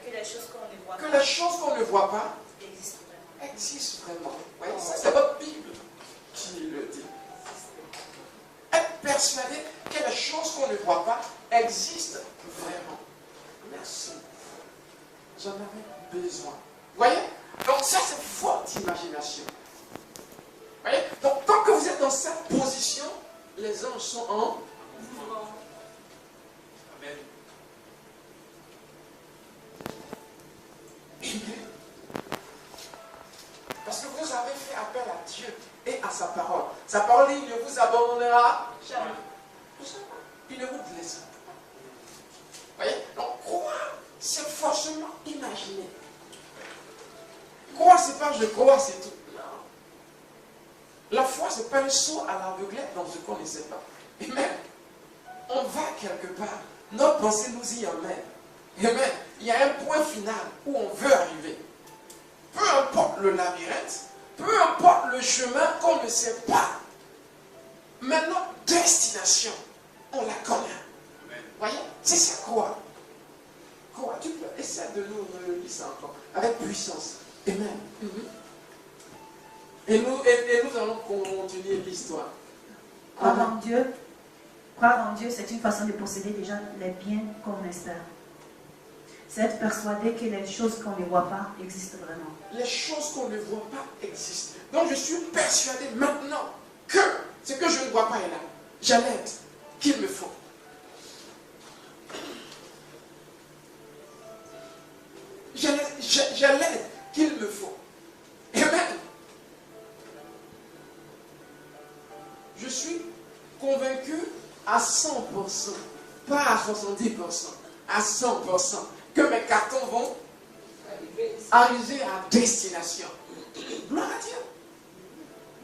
E: Que les choses qu'on ne voit
A: que
E: pas
A: les choses qu'on ne voit pas
E: existent vraiment.
A: existent vraiment. Oui, ça c'est votre Bible qui le dit. Être persuadé que les choses qu'on ne voit pas existent vraiment. Merci. J'en avais besoin. Vous voyez? Donc ça c'est votre imagination. Vous voyez? Donc tant que vous êtes dans cette position, les anges sont en mouvement. Amen. Parce que vous avez fait appel à Dieu et à sa parole. Sa parole dit, il ne vous abandonnera jamais. Il ne vous laissera pas. Vous voyez? Donc croire, c'est forcément imaginer. Croire, c'est pas je crois, c'est tout. Non. La foi, c'est pas un saut à l'aveuglette dans ce qu'on ne sait pas. Et même, on va quelque part. Notre pensée nous y emmène. Amen. Il y a un point final où on veut arriver. Peu importe le labyrinthe, peu importe le chemin qu'on ne sait pas, mais notre destination, on la connaît. Vous voyez? C'est ça quoi? Quoi? Tu peux essayer de nous lire ça encore avec puissance. Amen. Et nous allons continuer l'histoire.
E: Croire en Dieu, c'est une façon de posséder déjà les biens qu'on espère. C'est être persuadé que les choses qu'on ne voit pas existent vraiment.
A: Les choses qu'on ne voit pas existent. Donc je suis persuadé maintenant que ce que je ne vois pas est là. J'ai l'aide qu'il me faut. J'ai l'aide qu'il me faut. Amen. Je suis convaincu à 100%, pas à 70%, à 100%, que mes cartons vont arriver à destination. Gloire à Dieu.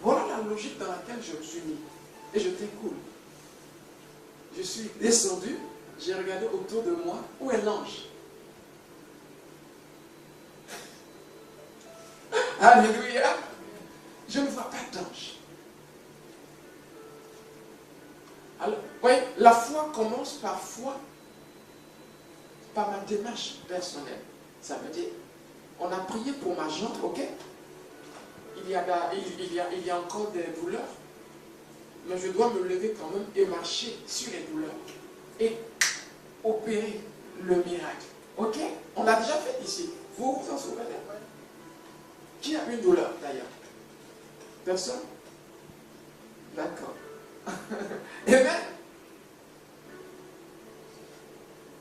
A: Voilà la logique dans laquelle je me suis mis. Et je t'écoute. Je suis descendu, j'ai regardé autour de moi, où est l'ange? Alléluia. Je ne vois pas d'ange. Alors, oui, la foi commence parfois par ma démarche personnelle. Ça veut dire, on a prié pour ma jambe, ok? Il y a encore des douleurs, mais je dois me lever quand même et marcher sur les douleurs et opérer le miracle. Ok? On l'a déjà fait ici. Vous vous en souvenez? Qui a une douleur d'ailleurs? Personne? D'accord. Amen.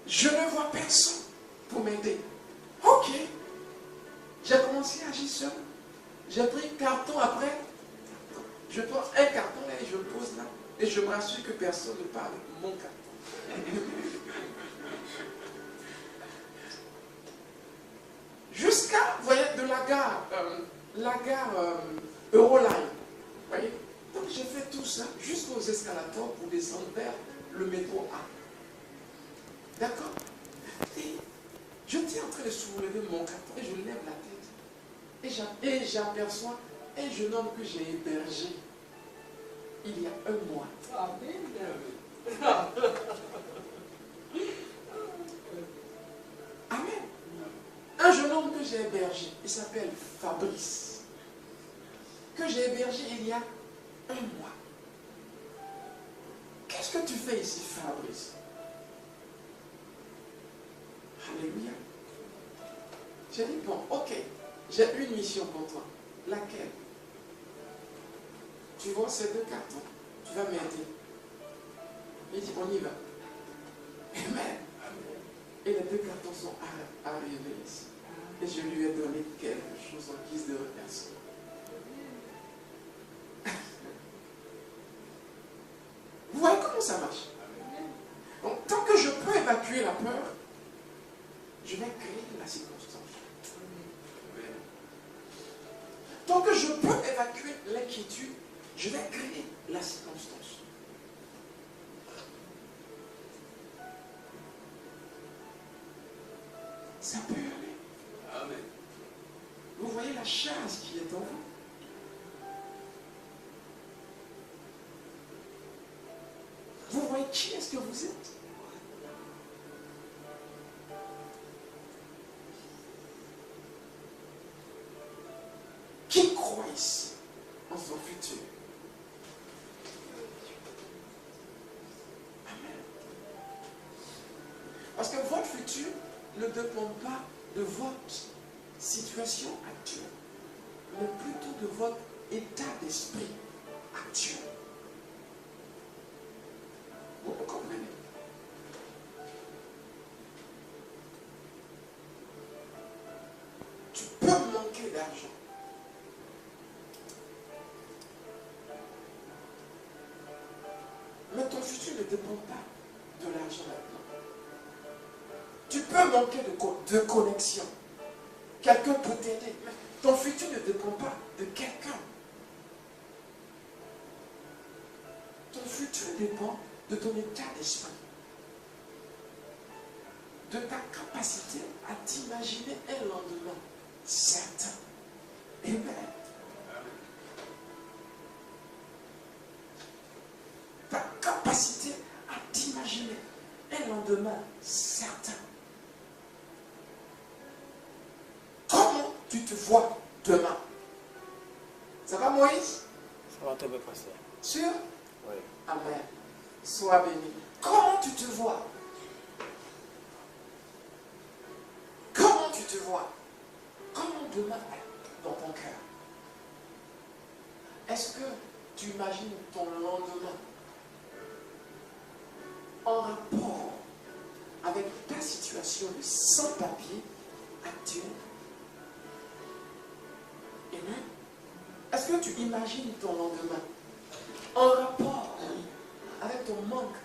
A: Je ne vois personne pour m'aider. Ok. J'ai commencé à agir seul. J'ai pris un carton après. Je prends un carton là et je le pose là. Et je m'assure que personne ne parle de mon carton. Jusqu'à, vous voyez, de la gare Euroline. Vous voyez? Donc j'ai fait tout ça jusqu'aux escalators pour descendre vers le métro A. D'accord? Et je suis en train de soulever mon carton et je lève la tête. Et j'aperçois un jeune homme que j'ai hébergé il y a un mois. Amen. Un jeune homme que j'ai hébergé, il s'appelle Fabrice. Que j'ai hébergé il y a un mois. Qu'est-ce que tu fais ici, Fabrice? Alléluia. J'ai dit, bon, ok, j'ai une mission pour toi. Laquelle? Tu vois ces deux cartons, tu vas m'aider. Il dit, on y va. Amen. Et les deux cartons sont arrivés ici. Et je lui ai donné quelque chose en guise de remerciement. Vous voyez comment ça marche? Donc, tant que je peux évacuer la peur, je vais créer la circonstance. Tant que je peux évacuer l'inquiétude, je vais créer la circonstance. Ça peut aller.
B: Amen.
A: Vous voyez la chasse qui est en vous. Vous voyez qui est-ce que vous êtes? Qui croit ici en son futur? Amen. Parce que votre futur ne dépend pas de votre situation actuelle, mais plutôt de votre état d'esprit actuel. Vous me comprenez? Tu peux manquer d'argent. Mais ton futur ne dépend pas de l'argent maintenant. Tu peux manquer de connexion. Quelqu'un peut t'aider. Mais ton futur ne dépend pas de quelqu'un. Ton futur dépend de ton état d'esprit. De ta capacité à t'imaginer un lendemain certain. Amen. Ta capacité à t'imaginer un lendemain certain. Comment tu te vois demain? Ça va, Moïse?
F: Ça va très bien passer.
A: Sûr?
F: Oui.
A: Amen. Sois béni. Comment tu te vois? Comment tu te vois? Comment demain dans ton cœur? Est-ce que tu imagines ton lendemain en rapport avec ta situation de sans-papier actuelle? Amen. Est-ce que tu imagines ton lendemain en rapport avec ton manque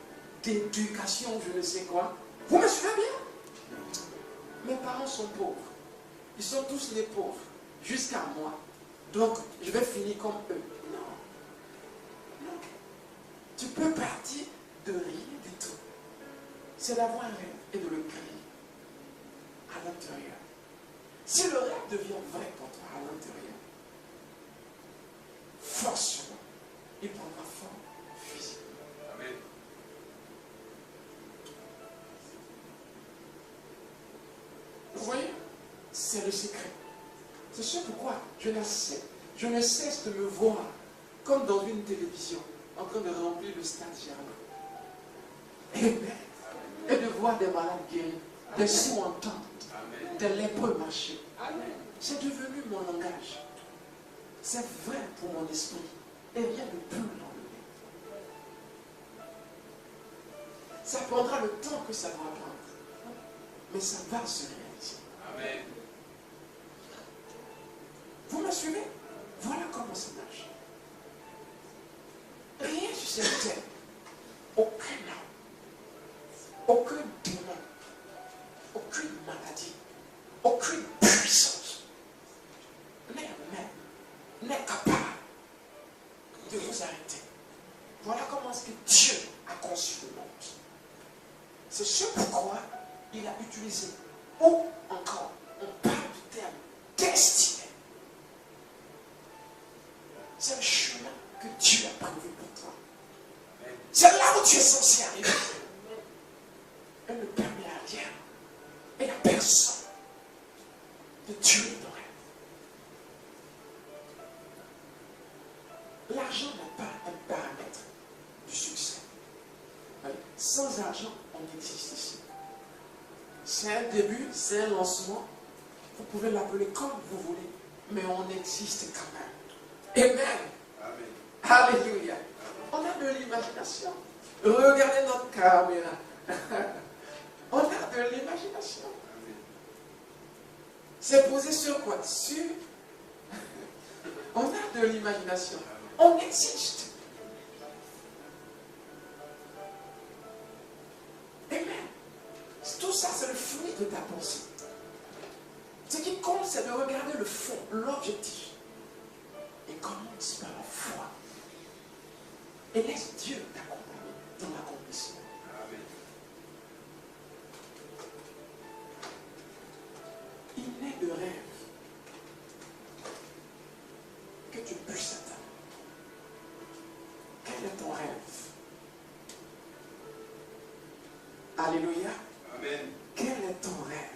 A: d'éducation, je ne sais quoi? Vous me suivez bien? Mes parents sont pauvres. Ils sont tous les pauvres, jusqu'à moi. Donc, je vais finir comme eux. Non. Non. Tu peux partir de rien du tout. C'est d'avoir un rêve et de le créer à l'intérieur. Si le rêve devient vrai pour toi à l'intérieur, forcément, il prendra forme physique.
B: Amen.
A: Vous voyez, c'est le secret. C'est ce pourquoi je ne cesse de me voir comme dans une télévision, en train de remplir le stade Germain. Amen. Et de voir des malades guéris, des sourds entendre, des lépreux marcher. C'est devenu mon langage. C'est vrai pour mon esprit. Et rien ne peut l'enlever. Ça prendra le temps que ça va prendre. Mais ça va se réaliser.
B: Amen.
A: Vous me suivez? Voilà comment ça marche. Rien sur cette terre, aucun homme, aucun démon, aucune maladie, aucune puissance de vous arrêter. Voilà comment est-ce que Dieu a conçu le monde. C'est ce pourquoi il a utilisé, ou encore, on parle du terme destiné. C'est le chemin que Dieu a prévu pour toi. C'est là où tu es censé arriver. Elle ne permet à rien et à personne de tuer ton rêve. L'argent n'est pas un paramètre du succès. Sans argent, on existe ici. C'est un début, c'est un lancement. Vous pouvez l'appeler comme vous voulez, mais on existe quand même. Amen.
B: Amen.
A: Alléluia. On a de l'imagination. Regardez notre caméra. On a de l'imagination. C'est posé sur quoi? Sur. On a de l'imagination. On existe. Amen. Tout ça, c'est le fruit de ta pensée. Ce qui compte, c'est de regarder le fond, l'objectif. Et commence par la foi. Et laisse Dieu t'accompagner dans l'accomplissement.
B: Amen.
A: Il n'est de rêve que tu puisses atteindre. Quel est ton rêve? Alléluia.
B: Amen.
A: Quel est ton rêve?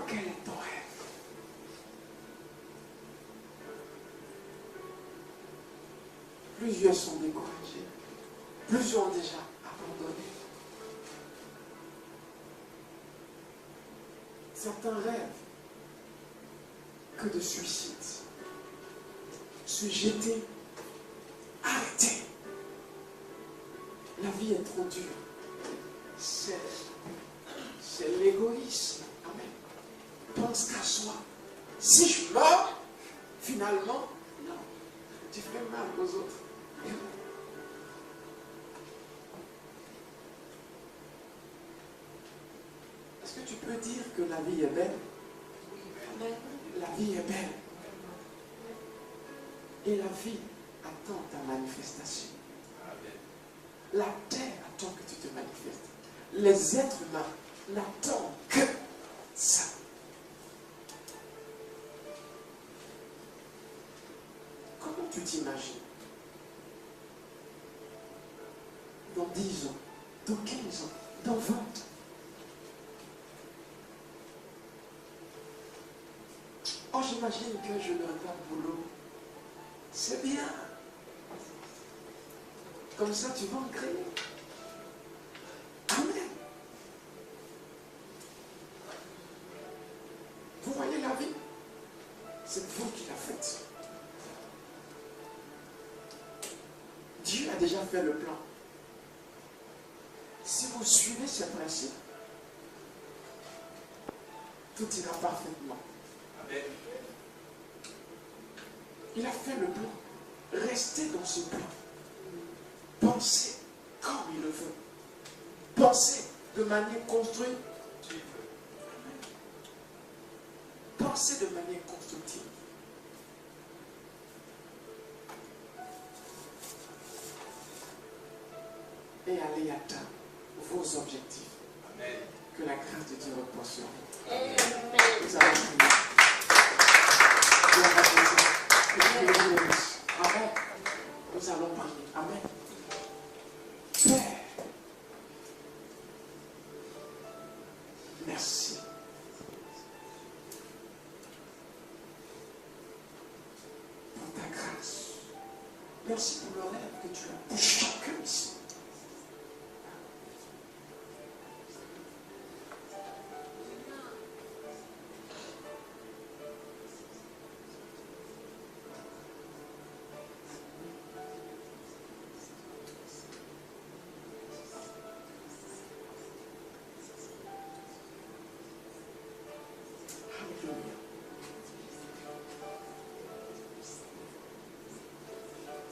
A: Quel est ton rêve? Plusieurs sont découragés. Plusieurs ont déjà abandonné. Certains rêvent que de suicide. Se jeter, arrêter. La vie est trop dure. C'est l'égoïsme. Amen. Pense qu'à soi. Si je meurs, finalement, non, tu fais mal aux autres. Est-ce que tu peux dire que la vie est belle? La vie est belle. Et la vie attend ta manifestation. La terre attend que tu te manifestes. Les êtres humains n'attendent que ça. Comment tu t'imagines? Dans 10 ans, dans 15 ans, dans 20 ans. Oh, j'imagine que je n'aurai pas de boulot. C'est bien. Comme ça, tu vas en créer. Amen. Vous voyez la vie? C'est vous qui la faites. Dieu a déjà fait le plan. Si vous suivez ces principes, tout ira parfaitement.
B: Amen.
A: Il a fait le plan. Restez dans ce plan. Pensez comme il le veut. Pensez de manière constructive. Pensez de manière constructive. Et allez atteindre vos objectifs.
B: Amen.
A: Que la grâce de Dieu repose sur vous.
F: Amen.
A: Nous allons prier. Amen. Nous allons prier. Amen. Père, merci. Pour ta grâce. Merci pour le rêve que tu as pour chacun ici. Alléluia.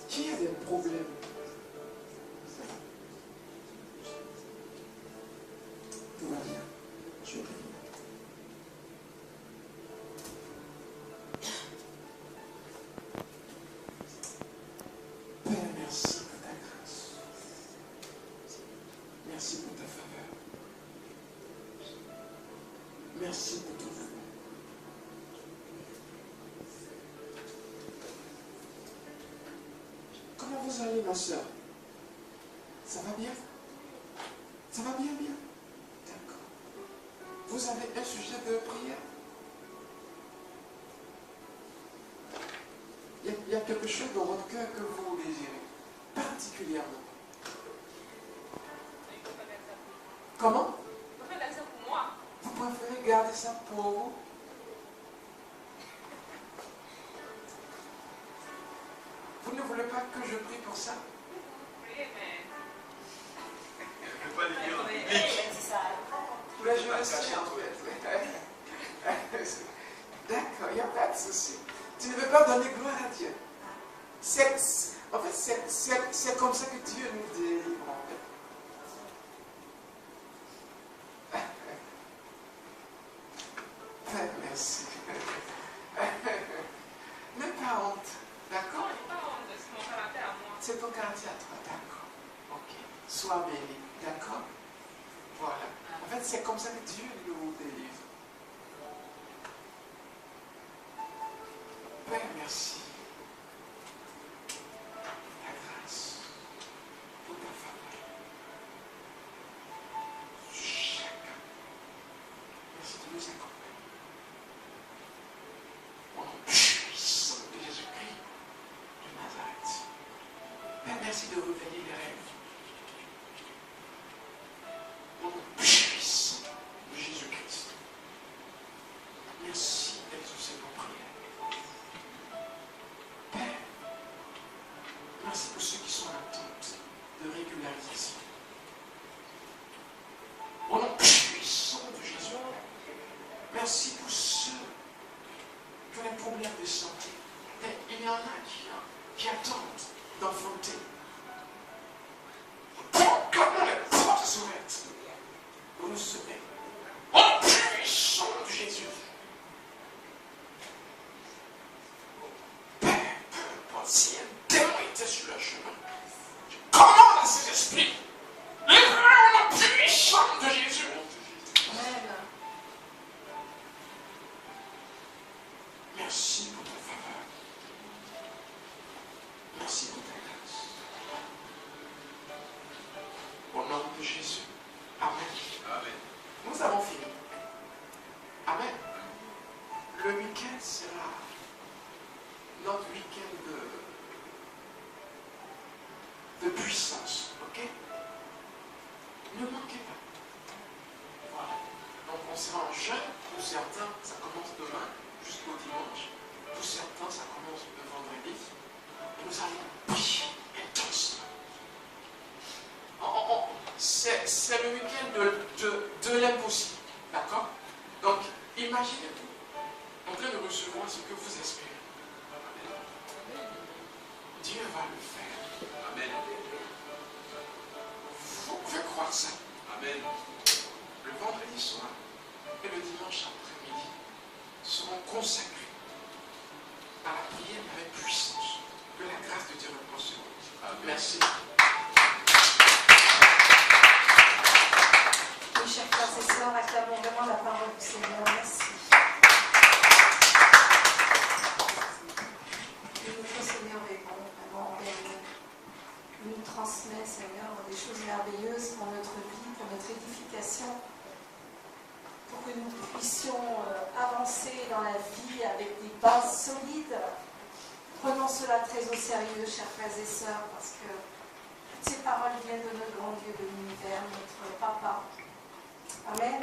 A: Qui a des problèmes Merci pour tout. Comment vous allez, ma soeur? Ça va bien? Ça va bien, bien? D'accord. Vous avez un sujet de prière? Il y a quelque chose dans votre cœur que vous désirez, particulièrement. Comment? Vous préférez garder ça pour vous? Vous ne voulez pas que je prie pour ça?
C: Je ne peux pas les dire en public.
A: Mais je le sais en fait. D'accord, il n'y a pas de souci. Tu ne veux pas donner gloire à Dieu. En fait, c'est comme ça que Dieu nous délivre en fait. Merci. N'aie pas honte, d'accord? C'est ton caractère à toi, d'accord? Ok. Sois béni, d'accord? Voilà. En fait, c'est comme ça que Dieu nous délivre. Père, merci. La grâce pour ta faveur. Chacun. Merci de nous accompagner. Au nom puissant de Jésus-Christ de Nazareth. Père, merci de réveiller les rêves. Au nom puissant de Jésus-Christ. Merci d'exaucer nos prières. Père, merci pour ceux qui sont en attente de régularisation. Au nom puissant de Jésus, merci pour ceux qui ont des problèmes de santé. Mais il y en a qui attendent d'enfanter. Comment les portes s'ouvrent, vous le savez. Au nom puissant de Jésus. Père, peu importe si un démon était sur le chemin, je commande à ces esprits, livrez au nom puissant de Jésus. Merci pour ta faveur. Merci pour ta grâce. Au nom de Jésus. Amen.
C: Amen.
A: Nous avons fini. Amen. Le week-end sera notre week-end de puissance. Ok? Ne manquez pas. Voilà. Donc on sera en jeûne. Pour certains, ça commence demain jusqu'au dimanche. Pour certains, ça commence le vendredi. Et nous allons prier intensément. C'est le week-end de l'impossible. D'accord? Donc, imaginez-vous en train de recevoir ce que vous espérez. Dieu va le faire.
C: Amen.
A: Vous pouvez croire ça.
C: Amen.
A: Le vendredi soir et le dimanche après-midi seront consacrés à la prière avec puissance. Que la grâce de Dieu repose sur vous.
C: Amen.
A: Merci.
F: Mes chers frères et sœurs, acclamons vraiment la parole du Seigneur. Merci. Que notre Seigneur est bon, vraiment, il nous transmet, Seigneur, des choses merveilleuses pour notre vie, pour notre édification, pour que nous puissions avancer dans la vie avec des bases solides. Prenons cela très au sérieux, chers frères et sœurs, parce que toutes ces paroles viennent de notre grand Dieu de l'univers, notre Papa. Amen.